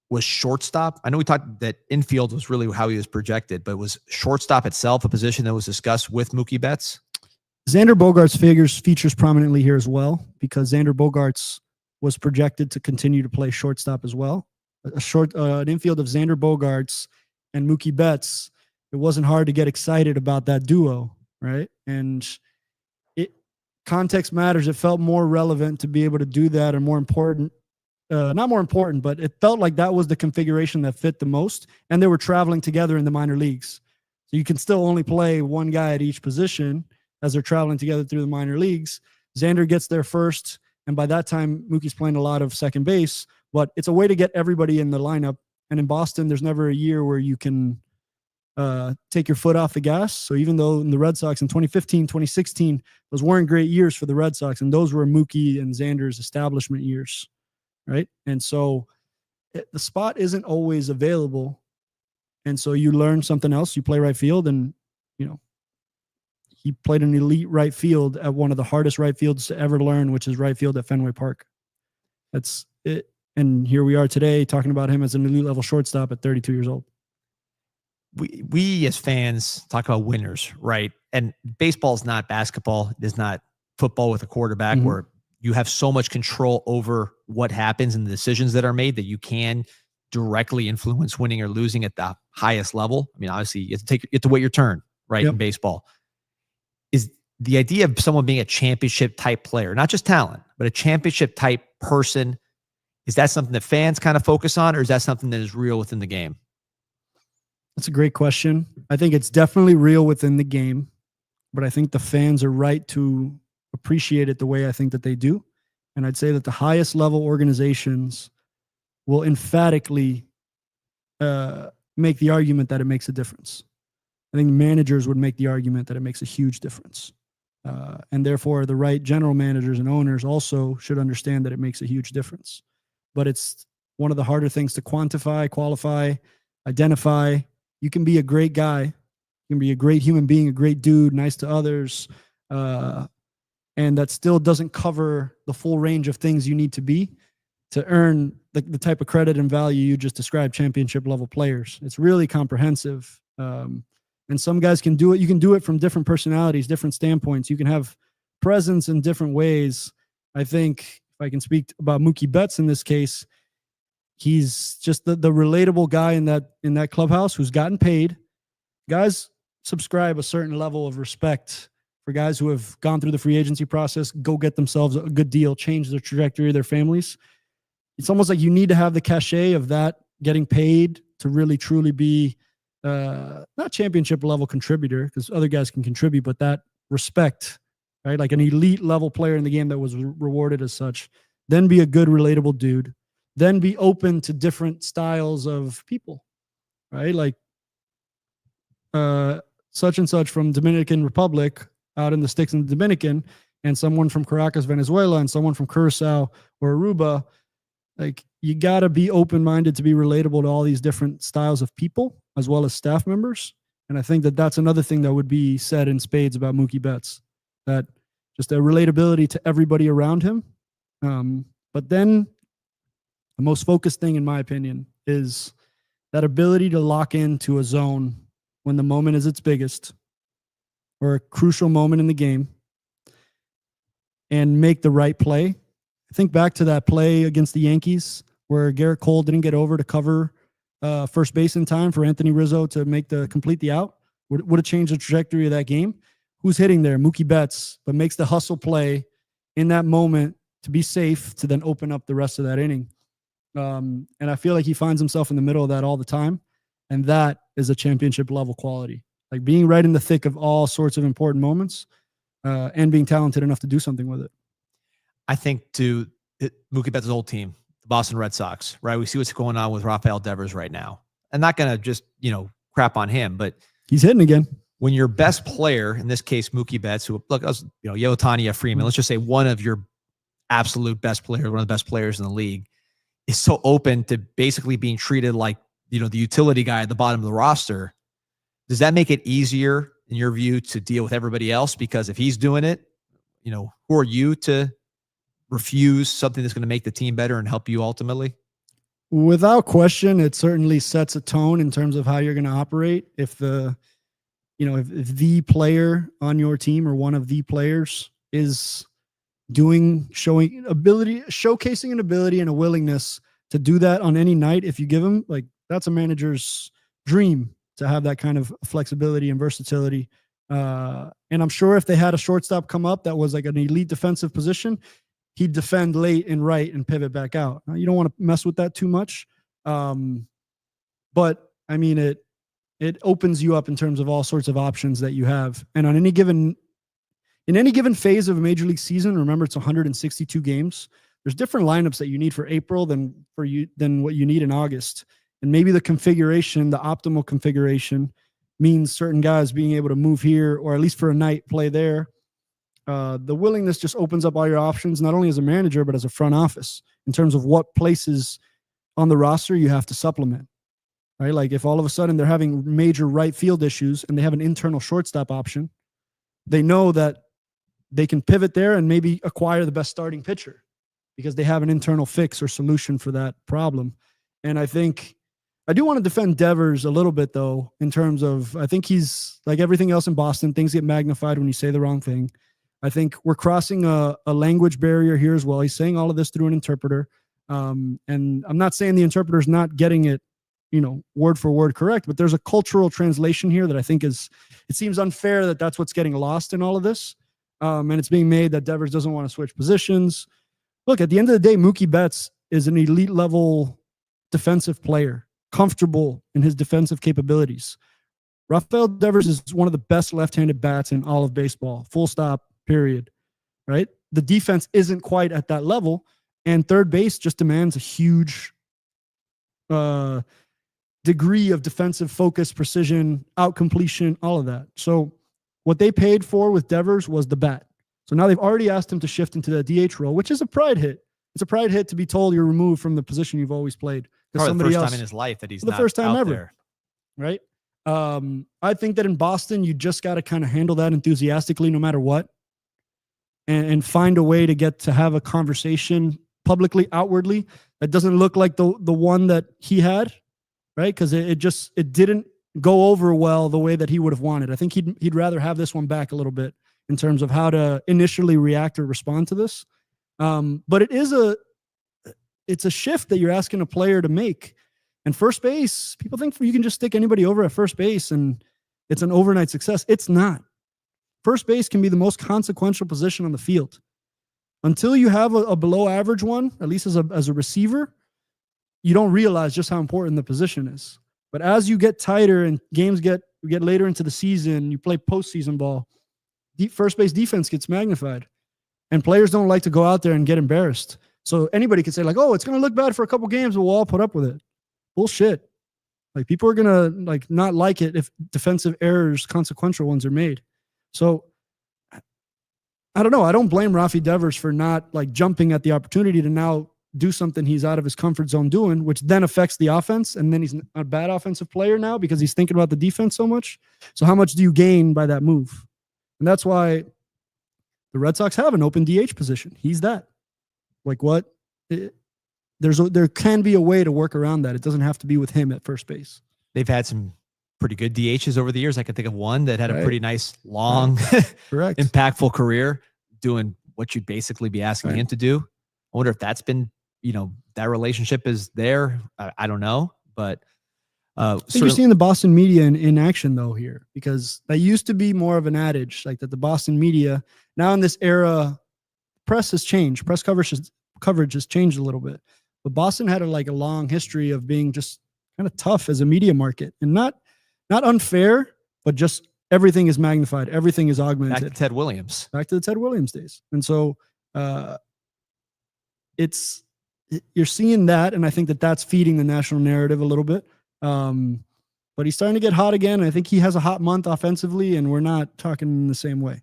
was shortstop, I know we talked that infield was really how he was projected, but was shortstop itself a position that was discussed with Mookie Betts? Xander Bogaerts features prominently here as well, because Xander Bogaerts was projected to continue to play shortstop as well. An infield of Xander Bogaerts and Mookie Betts, it wasn't hard to get excited about that duo, right? And context matters. It felt more relevant to be able to do that, and more important, not more important, but it felt like that was the configuration that fit the most. And they were traveling together in the minor leagues. So you can still only play one guy at each position as they're traveling together through the minor leagues. Xander gets there first, and by that time, Mookie's playing a lot of second base, but it's a way to get everybody in the lineup. And in Boston, there's never a year where you can take your foot off the gas. So even though in the Red Sox in 2015, 2016, those weren't great years for the Red Sox, and those were Mookie and Xander's establishment years, right? And so the spot isn't always available. And so you learn something else. You play right field, and, you know, he played an elite right field at one of the hardest right fields to ever learn, which is right field at Fenway Park. That's it. And here we are today talking about him as an elite level shortstop at 32 years old. We as fans talk about winners, right? And baseball is not basketball. It is not football with a quarterback where you have so much control over what happens and the decisions that are made that you can directly influence winning or losing at the highest level. I mean, obviously, you have to wait your turn, right? In baseball. Is the idea of someone being a championship type player, not just talent, but a championship type person, is that something that fans kind of focus on, or is that something that is real within the game? That's a great question. I think it's definitely real within the game, but I think the fans are right to appreciate it the way I think that they do. And I'd say that the highest level organizations will emphatically make the argument that it makes a difference. I think managers would make the argument that it makes a huge difference. And therefore, the right general managers and owners also should understand that it makes a huge difference. But it's one of the harder things to quantify, qualify, identify. You can be a great guy. You can be a great human being, a great dude, nice to others. And that still doesn't cover the full range of things you need to be to earn the type of credit and value you just described, championship level players. It's really comprehensive. And some guys can do it. You can do it from different personalities, different standpoints. You can have presence in different ways. I think if I can speak about Mookie Betts in this case, he's just the relatable guy in that clubhouse who's gotten paid. Guys subscribe a certain level of respect for guys who have gone through the free agency process, go get themselves a good deal, change their trajectory of their families. It's almost like you need to have the cachet of that getting paid to really truly be not championship level contributor, because other guys can contribute, but that respect, right? Like an elite level player in the game that was rewarded as such. Then be a good, relatable dude. Then be open to different styles of people, right? Like such and such from Dominican Republic out in the sticks in the Dominican, and someone from Caracas, Venezuela, and someone from Curacao or Aruba. Like, you got to be open-minded to be relatable to all these different styles of people as well as staff members. And I think that that's another thing that would be said in spades about Mookie Betts, that just a relatability to everybody around him. But then the most focused thing, in my opinion, is that ability to lock into a zone when the moment is its biggest or a crucial moment in the game and make the right play. Think back to that play against the Yankees where Garrett Cole didn't get over to cover first base in time for Anthony Rizzo to complete the out. Would have changed the trajectory of that game. Who's hitting there? Mookie Betts, but makes the hustle play in that moment to be safe to then open up the rest of that inning. And I feel like he finds himself in the middle of that all the time. And that is a championship level quality. Like being right in the thick of all sorts of important moments and being talented enough to do something with it. I think Mookie Betts' old team, the Boston Red Sox, right? We see what's going on with Rafael Devers right now. I'm not going to just, crap on him, but he's hitting again. When your best player, in this case, Mookie Betts, who, look, Yotani Freeman, let's just say one of your absolute best players, one of the best players in the league, is so open to basically being treated like, the utility guy at the bottom of the roster. Does that make it easier, in your view, to deal with everybody else? Because if he's doing it, who are you to refuse something that's going to make the team better and help you ultimately? Without question, it certainly sets a tone in terms of how you're going to operate. If if the player on your team or one of the players is showcasing an ability and a willingness to do that on any night, if you give him, like, that's a manager's dream to have that kind of flexibility and versatility. And I'm sure if they had a shortstop come up that was like an elite defensive position, he'd defend late and right and pivot back out. You don't want to mess with that too much. But I mean, it opens you up in terms of all sorts of options that you have. And on any given phase of a major league season, remember it's 162 games. There's different lineups that you need for April than what you need in August. And maybe the configuration, the optimal configuration, means certain guys being able to move here, or at least for a night play there. The willingness just opens up all your options, not only as a manager, but as a front office in terms of what places on the roster you have to supplement, right? Like if all of a sudden they're having major right field issues and they have an internal shortstop option, they know that they can pivot there and maybe acquire the best starting pitcher because they have an internal fix or solution for that problem. And I think I do want to defend Devers a little bit, though, in terms of I think he's like everything else in Boston. Things get magnified when you say the wrong thing. I think we're crossing a language barrier here as well. He's saying all of this through an interpreter. And I'm not saying the interpreter's not getting it, word for word correct, but there's a cultural translation here that I think it seems unfair that that's what's getting lost in all of this. And it's being made that Devers doesn't want to switch positions. Look, at the end of the day, Mookie Betts is an elite level defensive player, comfortable in his defensive capabilities. Rafael Devers is one of the best left-handed bats in all of baseball, full stop, period, right? The defense isn't quite at that level, and third base just demands a huge degree of defensive focus, precision, out completion, all of that. So what they paid for with Devers was the bat. So now they've already asked him to shift into the DH role, which is a pride hit. It's a pride hit to be told you're removed from the position you've always played. Probably the first time in his life that he's the first time ever, there. Right? I think that in Boston, you just got to kind of handle that enthusiastically no matter what, and find a way to get to have a conversation publicly, outwardly, that doesn't look like the one that he had, right? Because it didn't go over well the way that he would have wanted. I think he'd rather have this one back a little bit in terms of how to initially react or respond to this. But it's a shift that you're asking a player to make. And first base, people think you can just stick anybody over at first base and it's an overnight success. It's not. First base can be the most consequential position on the field. Until you have a below average one, at least as a receiver, you don't realize just how important the position is. But as you get tighter and games get later into the season, you play postseason ball, first base defense gets magnified. And players don't like to go out there and get embarrassed. So anybody could say like, oh, it's going to look bad for a couple games, but we'll all put up with it. Bullshit. Like people are going to not like it if defensive errors, consequential ones are made. So I don't know. I don't blame Rafi Devers for not jumping at the opportunity to now do something he's out of his comfort zone doing, which then affects the offense. And then he's a bad offensive player now because he's thinking about the defense so much. So how much do you gain by that move? And that's why the Red Sox have an open DH position. He's that. There can be a way to work around that. It doesn't have to be with him at first base. They've had some pretty good DHs over the years. I can think of one that had a pretty nice, long, correct, impactful career doing what you'd basically be asking him to do. I wonder if that's been, that relationship is there. I don't know, but I think you're seeing the Boston media in action though here, because that used to be more of an adage, like that the Boston media now in this era, press has changed. Press coverage has changed a little bit, but Boston had a long history of being just kind of tough as a media market, and not unfair, but just everything is magnified. Everything is augmented. Back to Ted Williams. Back to the Ted Williams days. And so you're seeing that, and I think that's feeding the national narrative a little bit. But he's starting to get hot again. I think he has a hot month offensively, and we're not talking in the same way.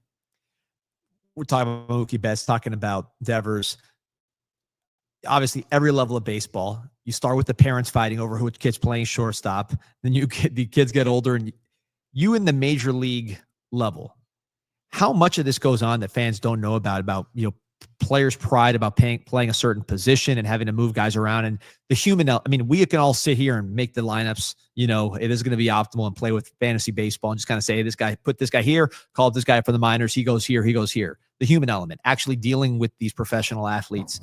We're talking about Mookie Betts, talking about Devers. Obviously, every level of baseball, you start with the parents fighting over which kid's playing shortstop. Then the kids get older, and you in the major league level, how much of this goes on that fans don't know about players' pride about playing a certain position and having to move guys around, and the human. I mean, we can all sit here and make the lineups. It is going to be optimal and play with fantasy baseball and just kind of say, hey, this guy, put this guy here, call this guy for the minors. He goes here. He goes here. The human element, actually dealing with these professional athletes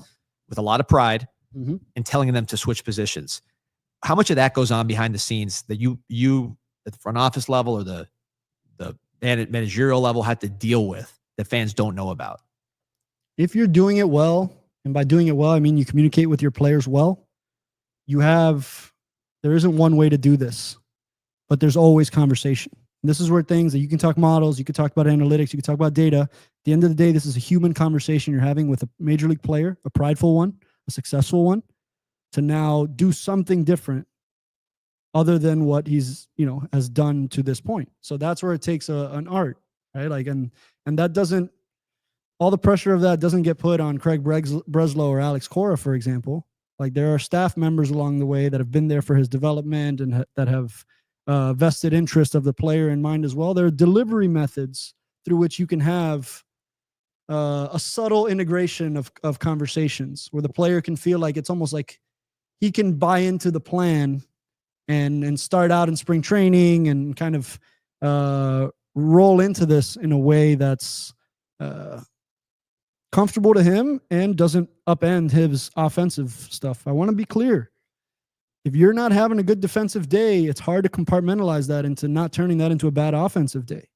with a lot of pride and telling them to switch positions. how much of that goes on behind the scenes that you at the front office level or the managerial level have to deal with that fans don't know about? If you're doing it well, and by doing it well, I mean you communicate with your players well, there isn't one way to do this, but there's always conversation. And this is where things that you can talk models, you can talk about analytics, you can talk about data. At the end of the day, this is a human conversation you're having with a major league player, a prideful one, a successful one, to now do something different other than what he's, has done to this point. So that's where it takes an art, right? Like, and that doesn't, all the pressure of that doesn't get put on Craig Breslow or Alex Cora, for example. Like, there are staff members along the way that have been there for his development and that have vested interest of the player in mind as well. There are delivery methods through which you can have a subtle integration of conversations where the player can feel like it's almost like he can buy into the plan and start out in spring training and kind of roll into this in a way that's comfortable to him and doesn't upend his offensive stuff. I want to be clear. If you're not having a good defensive day, it's hard to compartmentalize that into not turning that into a bad offensive day.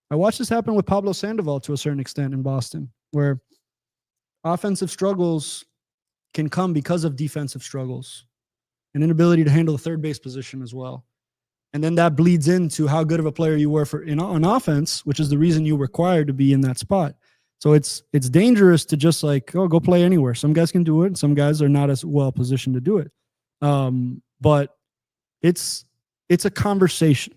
I watched this happen with Pablo Sandoval to a certain extent in Boston, where offensive struggles can come because of defensive struggles, an inability to handle the third base position as well. And then that bleeds into how good of a player you were on offense, which is the reason you were required to be in that spot. So it's dangerous to just go play anywhere. Some guys can do it. Some guys are not as well positioned to do it. But it's a conversation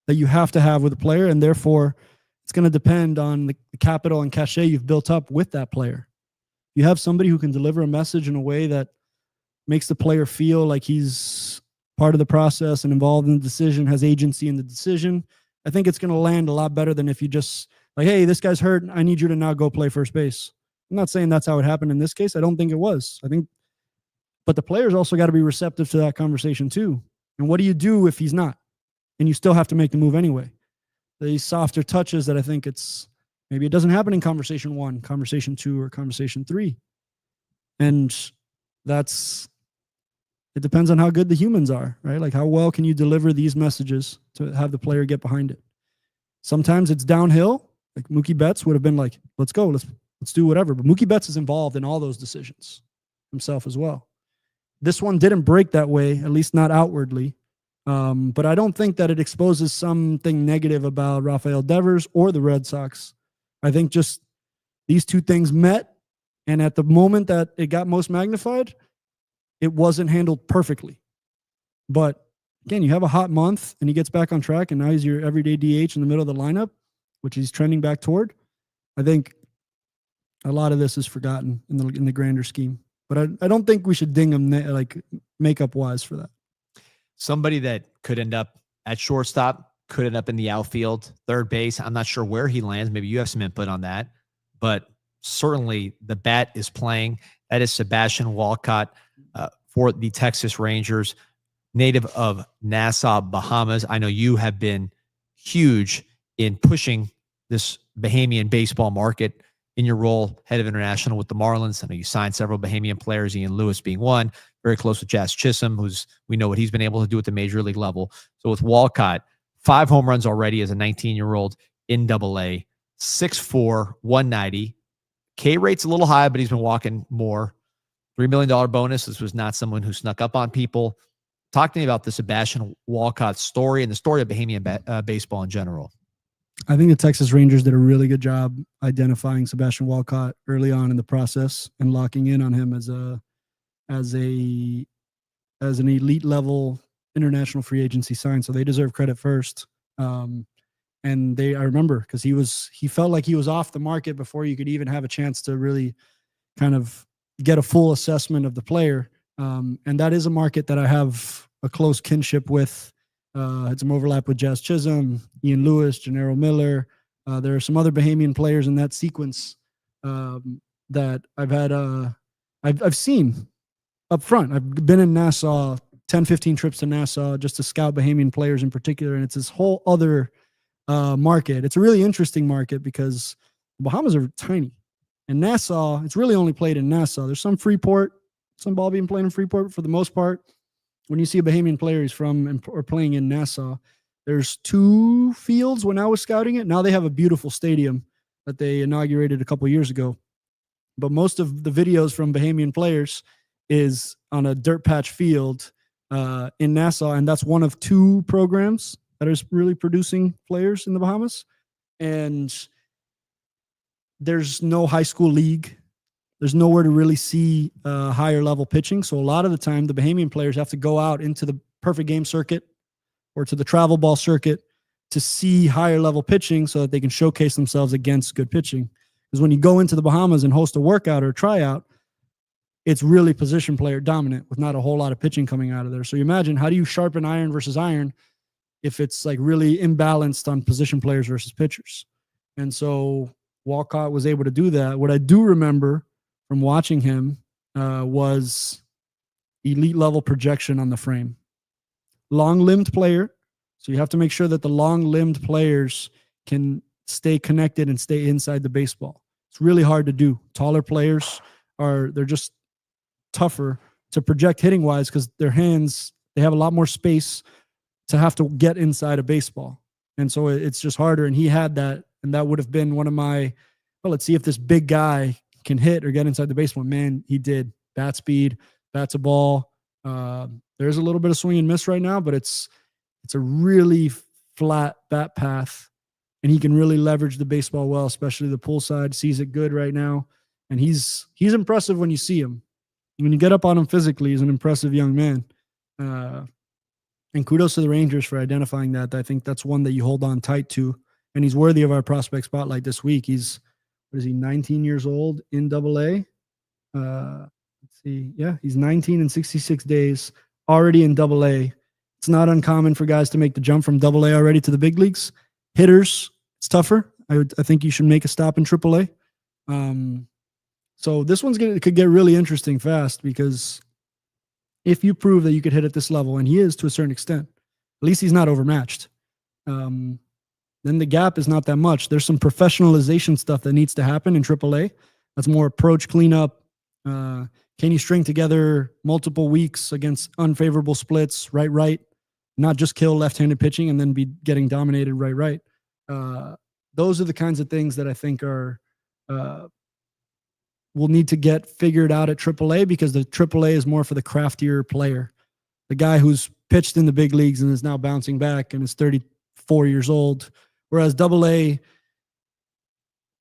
that you have to have with a player, and therefore it's going to depend on the capital and cachet you've built up with that player. You have somebody who can deliver a message in a way that makes the player feel like he's part of the process and involved in the decision, has agency in the decision. I think it's going to land a lot better than if you just hey, this guy's hurt, I need you to now go play first base. I'm not saying that's how it happened in this case. I don't think it was. But the player's also got to be receptive to that conversation too. And what do you do if he's not? And you still have to make the move anyway. These softer touches that I think maybe it doesn't happen in conversation 1, conversation 2, or conversation 3. And it depends on how good the humans are, right? Like, how well can you deliver these messages to have the player get behind it? Sometimes it's downhill. Like Mookie Betts would have been like, let's go, let's do whatever. But Mookie Betts is involved in all those decisions himself as well. This one didn't break that way, at least not outwardly. But I don't think that it exposes something negative about Rafael Devers or the Red Sox. I think just these two things met, and at the moment that it got most magnified, it wasn't handled perfectly. But again, you have a hot month, and he gets back on track, and now he's your everyday DH in the middle of the lineup, which he's trending back toward. I think a lot of this is forgotten in the grander scheme. But I don't think we should ding him makeup-wise for that. Somebody that could end up at shortstop, could end up in the outfield, third base. I'm not sure where he lands. Maybe you have some input on that. But certainly the bat is playing. That is Sebastian Walcott for the Texas Rangers, native of Nassau, Bahamas. I know you have been huge in pushing this Bahamian baseball market in your role, head of international with the Marlins. I know you signed several Bahamian players, Ian Lewis being one, very close with Jazz Chisholm, we know what he's been able to do at the major league level. So with Walcott, 5 home runs already as a 19-year-old in AA, 6'4", 190. K rate's a little high, but he's been walking more. $3 million bonus. This was not someone who snuck up on people. Talk to me about the Sebastian Walcott story and the story of Bahamian baseball in general. I think the Texas Rangers did a really good job identifying Sebastian Walcott early on in the process and locking in on him as an elite level international free agency sign. So they deserve credit first. And I remember because he felt like he was off the market before you could even have a chance to really kind of get a full assessment of the player. And that is a market that I have a close kinship with. Had some overlap with Jazz Chisholm, Ian Lewis, Gennaro Miller. There are some other Bahamian players in that sequence that I've seen up front. I've been in Nassau, 10, 15 trips to Nassau just to scout Bahamian players in particular. And it's this whole other market. It's a really interesting market because the Bahamas are tiny. And Nassau, it's really only played in Nassau. There's some Freeport, some ball being played in Freeport, but for the most part, when you see a Bahamian player he's from or playing in Nassau, there's 2 fields when I was scouting it. Now they have a beautiful stadium that they inaugurated a couple years ago. But most of the videos from Bahamian players is on a dirt patch field in Nassau. And that's one of 2 programs that is really producing players in the Bahamas. And there's no high school league. There's nowhere to really see higher level pitching. So a lot of the time, the Bahamian players have to go out into the perfect game circuit or to the travel ball circuit to see higher level pitching so that they can showcase themselves against good pitching. Because when you go into the Bahamas and host a workout or a tryout, it's really position player dominant with not a whole lot of pitching coming out of there. So you imagine, how do you sharpen iron versus iron if it's like really imbalanced on position players versus pitchers? And so Walcott was able to do that. What I do remember from watching him was elite level projection on the frame. Long-limbed player. So you have to make sure that the long-limbed players can stay connected and stay inside the baseball. It's really hard to do. Taller players they're just tougher to project hitting wise because their hands, they have a lot more space to have to get inside a baseball. And so it's just harder. And he had that. And that would have been one of my, well, let's see if this big guy can hit or get inside the baseball. Man, he did. Bat speed, bats a ball. There's a little bit of swing and miss right now, but it's a really flat bat path. And he can really leverage the baseball well, especially the pull side, sees it good right now. And he's impressive when you see him. When you get up on him physically, he's an impressive young man. And kudos to the Rangers for identifying that. I think that's one that you hold on tight to. And he's worthy of our prospect spotlight this week. He's, 19 years old in AA? Let's see. Yeah, he's 19 and 66 days, already in AA. It's not uncommon for guys to make the jump from AA already to the big leagues. Hitters, it's tougher. I think you should make a stop in AAA. So this could get really interesting fast, because if you prove that you could hit at this level, and he is to a certain extent, at least he's not overmatched. Then the gap is not that much. There's some professionalization stuff that needs to happen in AAA. That's more approach cleanup. Can you string together multiple weeks against unfavorable splits, right, not just kill left-handed pitching and then be getting dominated right. Those are the kinds of things that I think will need to get figured out at AAA, because the AAA is more for the craftier player, the guy who's pitched in the big leagues and is now bouncing back and is 34 years old. Whereas AA,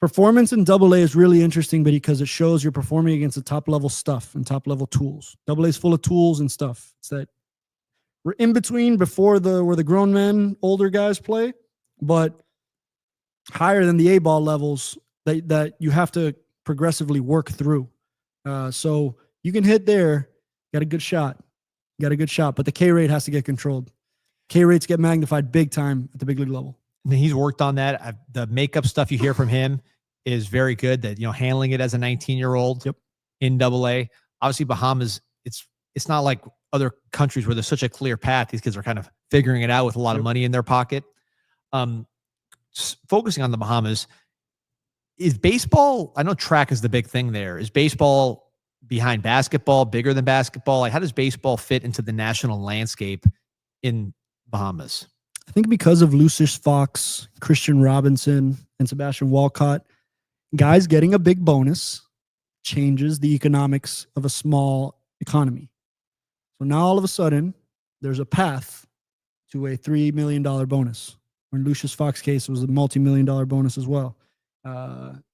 performance in AA is really interesting, but because it shows you're performing against the top level stuff and top level tools. AA is full of tools and stuff. It's that we're in between where the grown men, older guys play, but higher than the A-ball levels that you have to progressively work through. So you can hit there, got a good shot, but the K rate has to get controlled. K rates get magnified big time at the big league level. And he's worked on that. The makeup stuff you hear from him is very good. That, handling it as a 19-year-old in AA. Obviously, Bahamas, it's not like other countries where there's such a clear path. These kids are kind of figuring it out with a lot of money in their pocket. Focusing on the Bahamas, is baseball, I know track is the big thing there. Is baseball behind basketball, bigger than basketball? Like, how does baseball fit into the national landscape in Bahamas? I think because of Lucius Fox, Christian Robinson, and Sebastian Walcott, guys getting a big bonus changes the economics of a small economy. So now all of a sudden, there's a path to a $3 million bonus. In Lucius Fox's case, it was a multi-million-dollar bonus as well.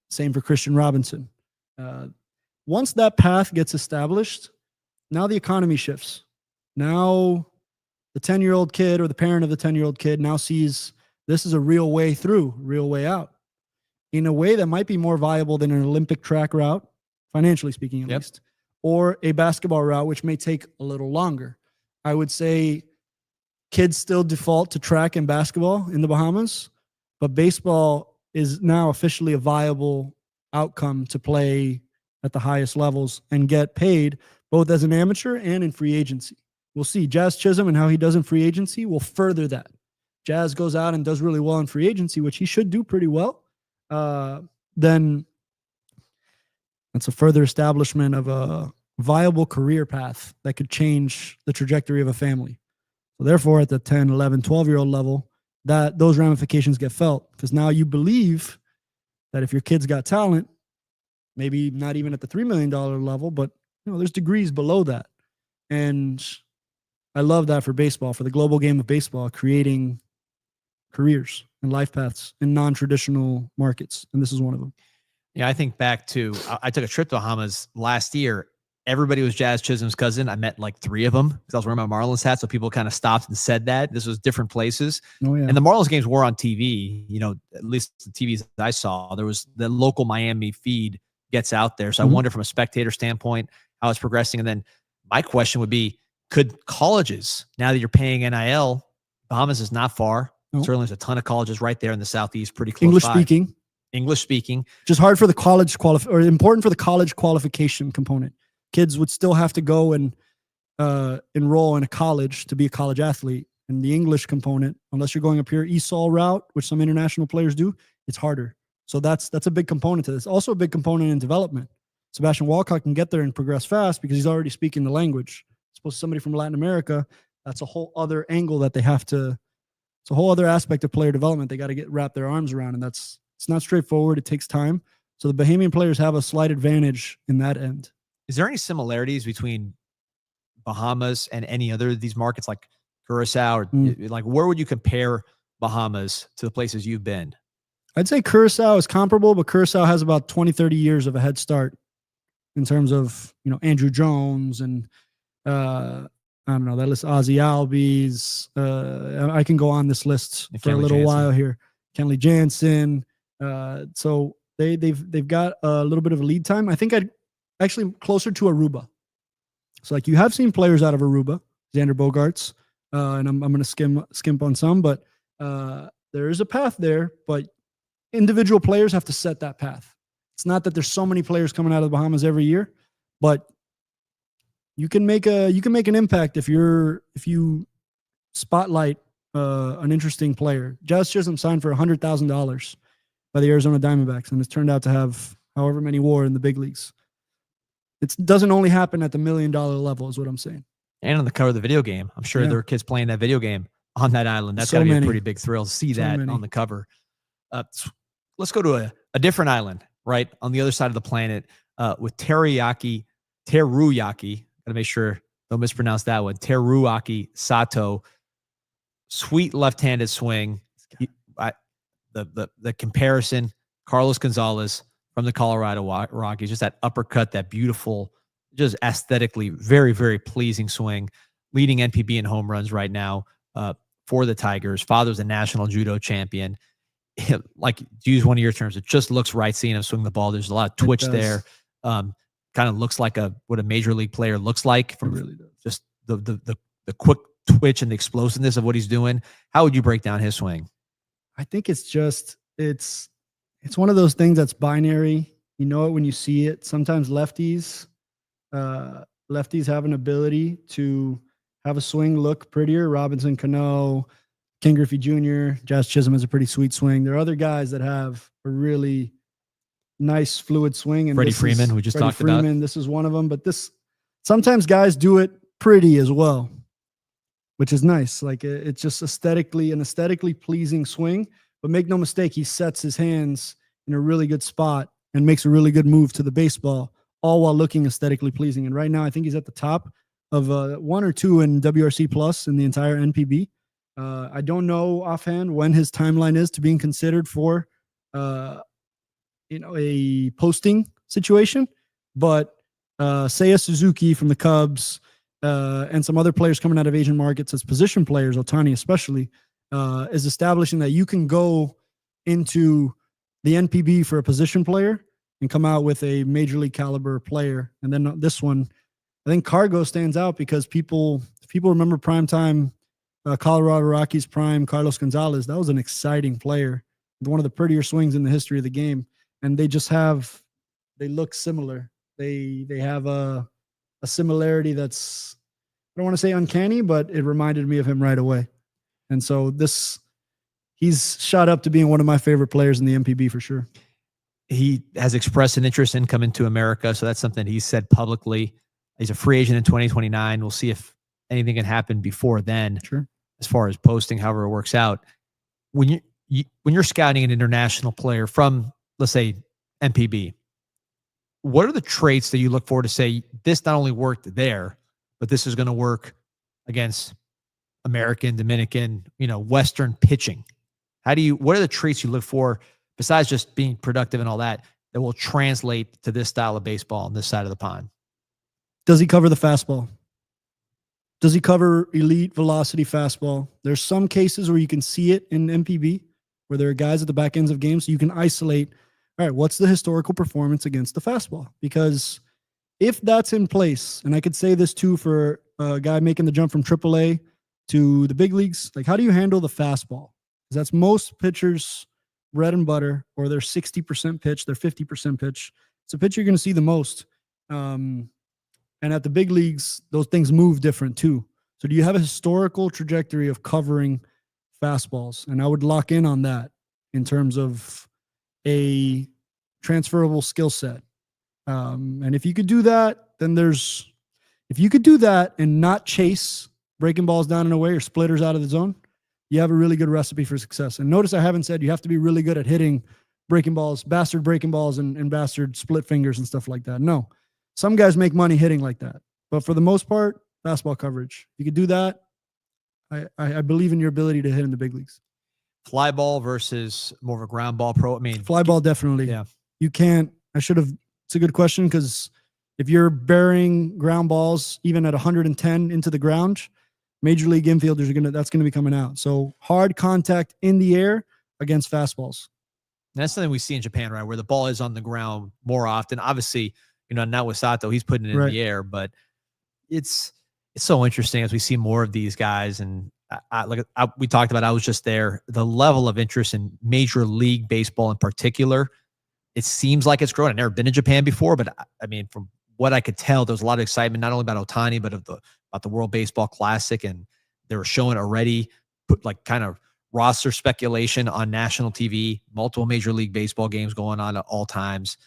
Same for Christian Robinson. Once that path gets established, now the economy shifts. Now the 10-year-old kid or the parent of the 10-year-old kid now sees this is a real way through, real way out, in a way that might be more viable than an Olympic track route, financially speaking at least, or a basketball route, which may take a little longer. I would say kids still default to track and basketball in the Bahamas, but baseball is now officially a viable outcome to play at the highest levels and get paid both as an amateur and in free agency. We'll see. Jazz Chisholm and how he does in free agency will further that. Jazz goes out and does really well in free agency, which he should do pretty well. Then that's a further establishment of viable career path that could change the trajectory of a family. So therefore, at the 10, 11, 12-year-old level, that those ramifications get felt, because now you believe that if your kid's got talent, maybe not even at the $3 million level, but there's degrees below that. And I love that for baseball, for the global game of baseball, creating careers and life paths in non-traditional markets. And this is one of them. Yeah, I think back to, I took a trip to Bahamas last year. Everybody was Jazz Chisholm's cousin. I met like 3 of them because I was wearing my Marlins hat. So people kind of stopped and said that. This was different places. Oh, yeah. And the Marlins games were on TV, at least the TVs I saw. There was the local Miami feed gets out there. So I wonder from a spectator standpoint how it's progressing. And then my question would be, could colleges, now that you're paying NIL, Bahamas is not far. Certainly there's a ton of colleges right there in the Southeast, pretty close English speaking. Just hard for the college or important for the college qualification component. Kids would still have to go and enroll in a college to be a college athlete. And the English component, unless you're going a pure ESOL route, which some international players do, it's harder. So that's a big component to this. Also a big component in development. Sebastian Walcott can get there and progress fast because he's already speaking the language. Suppose somebody from Latin America, that's a whole other angle that they have to, it's a whole other aspect of player development they got to wrap their arms around. And it's not straightforward. It takes time. So the Bahamian players have a slight advantage in that end. Is there any similarities between Bahamas and any other of these markets like Curacao or like where would you compare Bahamas to the places you've been? I'd say Curacao is comparable, but Curacao has about 20, 30 years of a head start in terms of, Andrew Jones and, I don't know, that list, Ozzie Albies. I can go on this list for a little while here. Kenley Jansen. So they've got a little bit of a lead time. I think I'd actually closer to Aruba. So like you have seen players out of Aruba, Xander Bogaerts, and I'm going to skimp on some, but there is a path there, but individual players have to set that path. It's not that there's so many players coming out of the Bahamas every year, but you can make an impact if you spotlight an interesting player. Jazz Chisholm signed for $100,000 by the Arizona Diamondbacks, and it's turned out to have however many WAR in the big leagues. It doesn't only happen at the $1 million level, is what I'm saying. And on the cover of the video game, I'm sure there are kids playing that video game on that island. That's got to be a pretty big thrill to see that on the cover. Let's go to a different island, right on the other side of the planet, with Teruyaki. Got to make sure don't mispronounce that one. Teruaki Sato, sweet left-handed swing. The comparison, Carlos Gonzalez from the Colorado Rockies, just that uppercut, that beautiful, just aesthetically very, very pleasing swing, leading NPB in home runs right now for the Tigers. Father's a national judo champion. Like, to use one of your terms, it just looks right seeing him swing the ball. There's a lot of twitch there. Kind of looks like what a major league player looks like from really just the quick twitch and the explosiveness of what he's doing. How would you break down his swing? I think it's one of those things that's binary. You know it when you see it. Sometimes lefties have an ability to have a swing look prettier. Robinson Cano, Ken Griffey Jr., Jazz Chisholm has a pretty sweet swing. There are other guys that have a really nice fluid swing. And Freddie Freeman, we just talked about. This is one of them. But sometimes guys do it pretty as well, which is nice. Like it's just an aesthetically pleasing swing. But make no mistake, he sets his hands in a really good spot and makes a really good move to the baseball, all while looking aesthetically pleasing. And right now, I think he's at the top of 1 or 2 in WRC Plus in the entire NPB. I don't know offhand when his timeline is to being considered for a posting situation, but Seiya Suzuki from the Cubs and some other players coming out of Asian markets as position players, Ohtani especially, is establishing that you can go into the NPB for a position player and come out with a major league caliber player. And then this one, I think CarGo stands out because if people remember primetime Colorado Rockies prime Carlos Gonzalez, that was an exciting player, one of the prettier swings in the history of the game. And they look similar. They have a similarity that's, I don't want to say uncanny, but it reminded me of him right away. And so he's shot up to being one of my favorite players in the NPB for sure. He has expressed an interest in coming to America. So that's something he said publicly. He's a free agent in 2029. We'll see if anything can happen before then. Sure. As far as posting, however it works out. When you're scouting an international player from, let's say, MPB, what are the traits that you look for to say this not only worked there, but this is going to work against American, Dominican, Western pitching? What are the traits you look for besides just being productive and all that will translate to this style of baseball on this side of the pond? Does he cover the fastball? Does he cover elite velocity fastball? There's some cases where you can see it in MPB, where there are guys at the back ends of games. So you can isolate, all right, what's the historical performance against the fastball? Because if that's in place, and I could say this too for a guy making the jump from AAA to the big leagues, like how do you handle the fastball? Because that's most pitchers' bread and butter, or their 60% pitch, their 50% pitch. It's a pitch you're going to see the most. And at the big leagues, those things move different too. So do you have a historical trajectory of covering fastballs? And I would lock in on that in terms of a transferable skill set. And if you could do that, then if you could do that and not chase breaking balls down and away or splitters out of the zone, you have a really good recipe for success. And notice I haven't said you have to be really good at hitting breaking balls, bastard breaking balls and bastard split fingers and stuff like that. No. Some guys make money hitting like that. But for the most part, fastball coverage. You could do that. I believe in your ability to hit in the big leagues. Fly ball versus more of a ground ball pro. Fly ball, definitely. Yeah. You can't. It's a good question, because if you're burying ground balls even at 110 into the ground, major league infielders that's going to be coming out. So hard contact in the air against fastballs. And that's something we see in Japan, right? Where the ball is on the ground more often. Obviously, not with Sato, he's putting it in the air, but it's so interesting as we see more of these guys. And we talked about, I was just there, the level of interest in Major League Baseball in particular, it seems like it's growing. I've never been to Japan before, but from what I could tell, there's a lot of excitement, not only about Ohtani, but about the World Baseball Classic. And they were showing already kind of roster speculation on national TV, multiple Major League Baseball games going on at all times.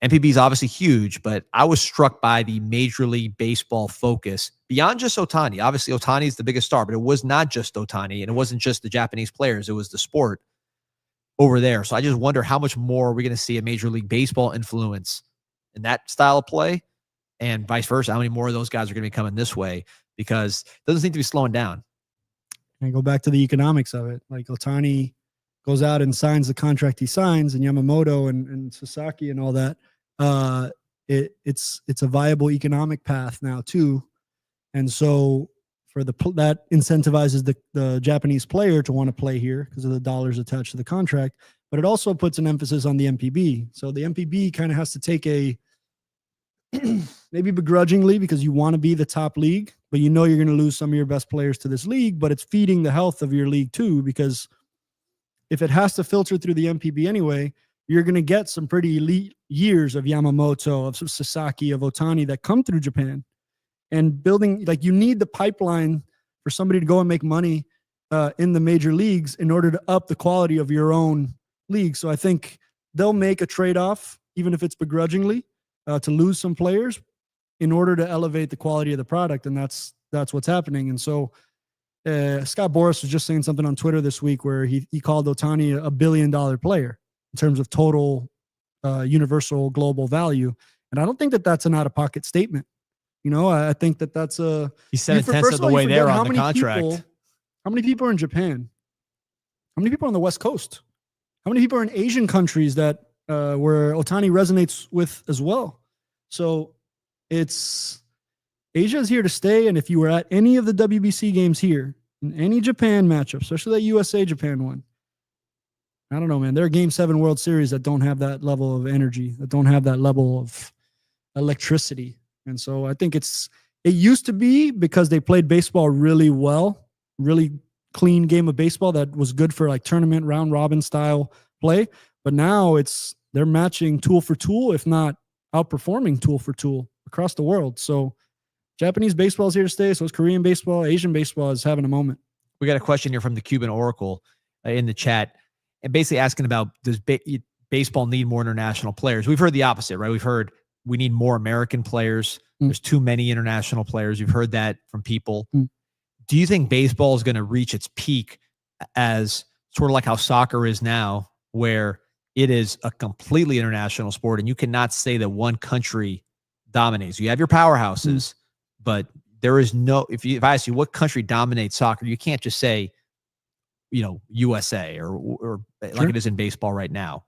MPB is obviously huge, but I was struck by the Major League Baseball focus beyond just Ohtani. Obviously, Ohtani is the biggest star, but it was not just Ohtani, and it wasn't just the Japanese players. It was the sport over there. So I just wonder how much more are we going to see a Major League Baseball influence in that style of play, and vice versa. How many more of those guys are going to be coming this way? Because it doesn't seem to be slowing down. And go back to the economics of it. Like Ohtani goes out and signs the contract he signs, and Yamamoto and Sasaki and all that. It's a viable economic path now too, and so that incentivizes the Japanese player to want to play here because of the dollars attached to the contract. But it also puts an emphasis on the MPB. So the MPB kind of has to take a maybe begrudgingly, because you want to be the top league, but you're going to lose some of your best players to this league. But it's feeding the health of your league too, because if it has to filter through the MPB anyway, you're going to get some pretty elite years of Yamamoto, of Sasaki, of Ohtani that come through Japan. And building, you need the pipeline for somebody to go and make money in the major leagues in order to up the quality of your own league. So I think they'll make a trade-off, even if it's begrudgingly, to lose some players in order to elevate the quality of the product. And that's what's happening. And so Scott Boras was just saying something on Twitter this week where he called Ohtani a $1 billion player in terms of total universal global value. And I don't think that that's an out-of-pocket statement. I think that that's he said 1/10 of the way there on the contract. How many people are in Japan? How many people are on the West Coast? How many people are in Asian countries that where Ohtani resonates with as well? So Asia is here to stay. And if you were at any of the WBC games here, in any Japan matchup, especially that USA-Japan one, I don't know, man. There are Game 7 World Series that don't have that level of energy, that don't have that level of electricity. And so I think it used to be because they played baseball really well, really clean game of baseball that was good for tournament round robin style play. But now they're matching tool for tool, if not outperforming tool for tool across the world. So Japanese baseball is here to stay. So is Korean baseball. Asian baseball is having a moment. We got a question here from the Cuban Oracle in the chat, and basically asking about, does baseball need more international players? We've heard the opposite, right? We've heard we need more American players. There's too many international players. You've heard that from people. Do you think baseball is going to reach its peak as sort of like how soccer is now, where it is a completely international sport and you cannot say that one country dominates? You have your powerhouses, but there is no, if I ask you what country dominates soccer, you can't just say, you know, USA or like it is in baseball right now,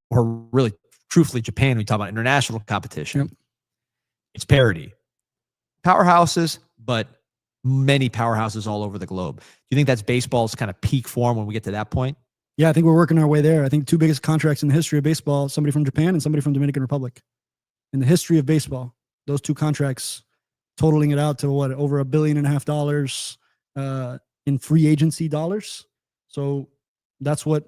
or really truthfully Japan. When we talk about international competition, it's parity. Powerhouses, but many powerhouses all over the globe. Do you think that's baseball's kind of peak form when we get to that point? Yeah, I think we're working our way there. I think 2 biggest contracts in the history of baseball, somebody from Japan and somebody from Dominican Republic. In the history of baseball, those 2 contracts totaling it out to what, over $1.5 billion in free agency dollars. So that's where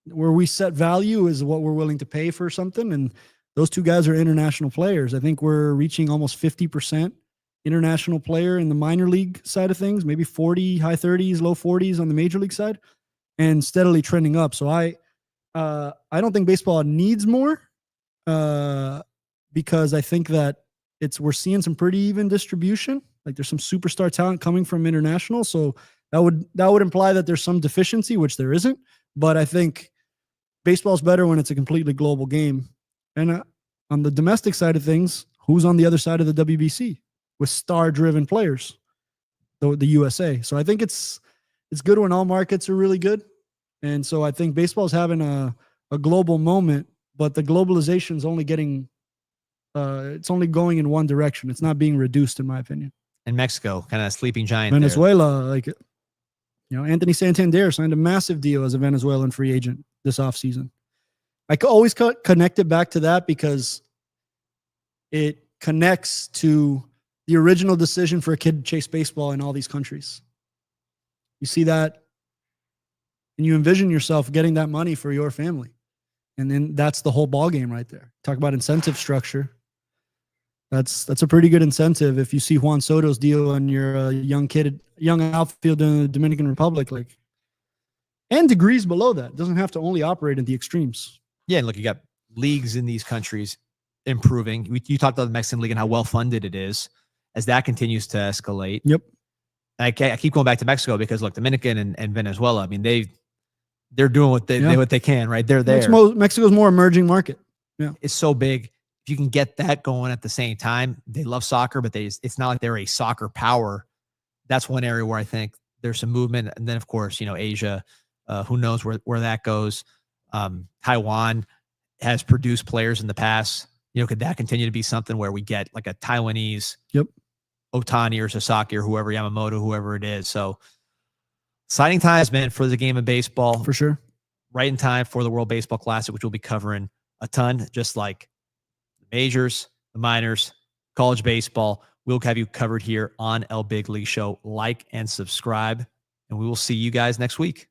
we set value is what we're willing to pay for something. And those 2 guys are international players. I think we're reaching almost 50% international player in the minor league side of things, maybe 40, high 30s, low 40s on the major league side, and steadily trending up. So I don't think baseball needs more because I think that we're seeing some pretty even distribution. Like there's some superstar talent coming from international. So that would imply that there's some deficiency, which there isn't. But I think baseball's better when it's a completely global game. And on the domestic side of things, who's on the other side of the WBC with star-driven players? The USA. So I think it's good when all markets are really good. And so I think baseball's having a global moment, but the globalization is only getting it's only going in one direction. It's not being reduced, in my opinion. And Mexico, kind of a sleeping giant. Venezuela, like, you know, Anthony Santander signed a massive deal as a Venezuelan free agent this offseason. I could always connect it back to that because it connects to the original decision for a kid to chase baseball in all these countries. You see that and you envision yourself getting that money for your family. And then that's the whole ball game right there. Talk about incentive structure. That's a pretty good incentive. If you see Juan Soto's deal and you're a young outfielder in the Dominican Republic, like, and degrees below that. It doesn't have to only operate in the extremes. Yeah, and look, you got leagues in these countries improving. You talked about the Mexican league and how well funded it is as that continues to escalate. Yep. I keep going back to Mexico because look, Dominican and Venezuela, I mean, they're doing what they can, right? They're there. Mexico's more emerging market. Yeah. It's so big. If you can get that going at the same time, they love soccer, but it's not like they're a soccer power. That's one area where I think there's some movement. And then of course, you know, Asia, who knows where that goes. Taiwan has produced players in the past. You know, could that continue to be something where we get like a Taiwanese Otani or Sasaki or whoever, Yamamoto, whoever it is. So exciting times, man, for the game of baseball. For sure. Right in time for the World Baseball Classic, which we'll be covering a ton, just like the majors, the minors, college baseball. We'll have you covered here on El Big League Show. Like and subscribe, and we will see you guys next week.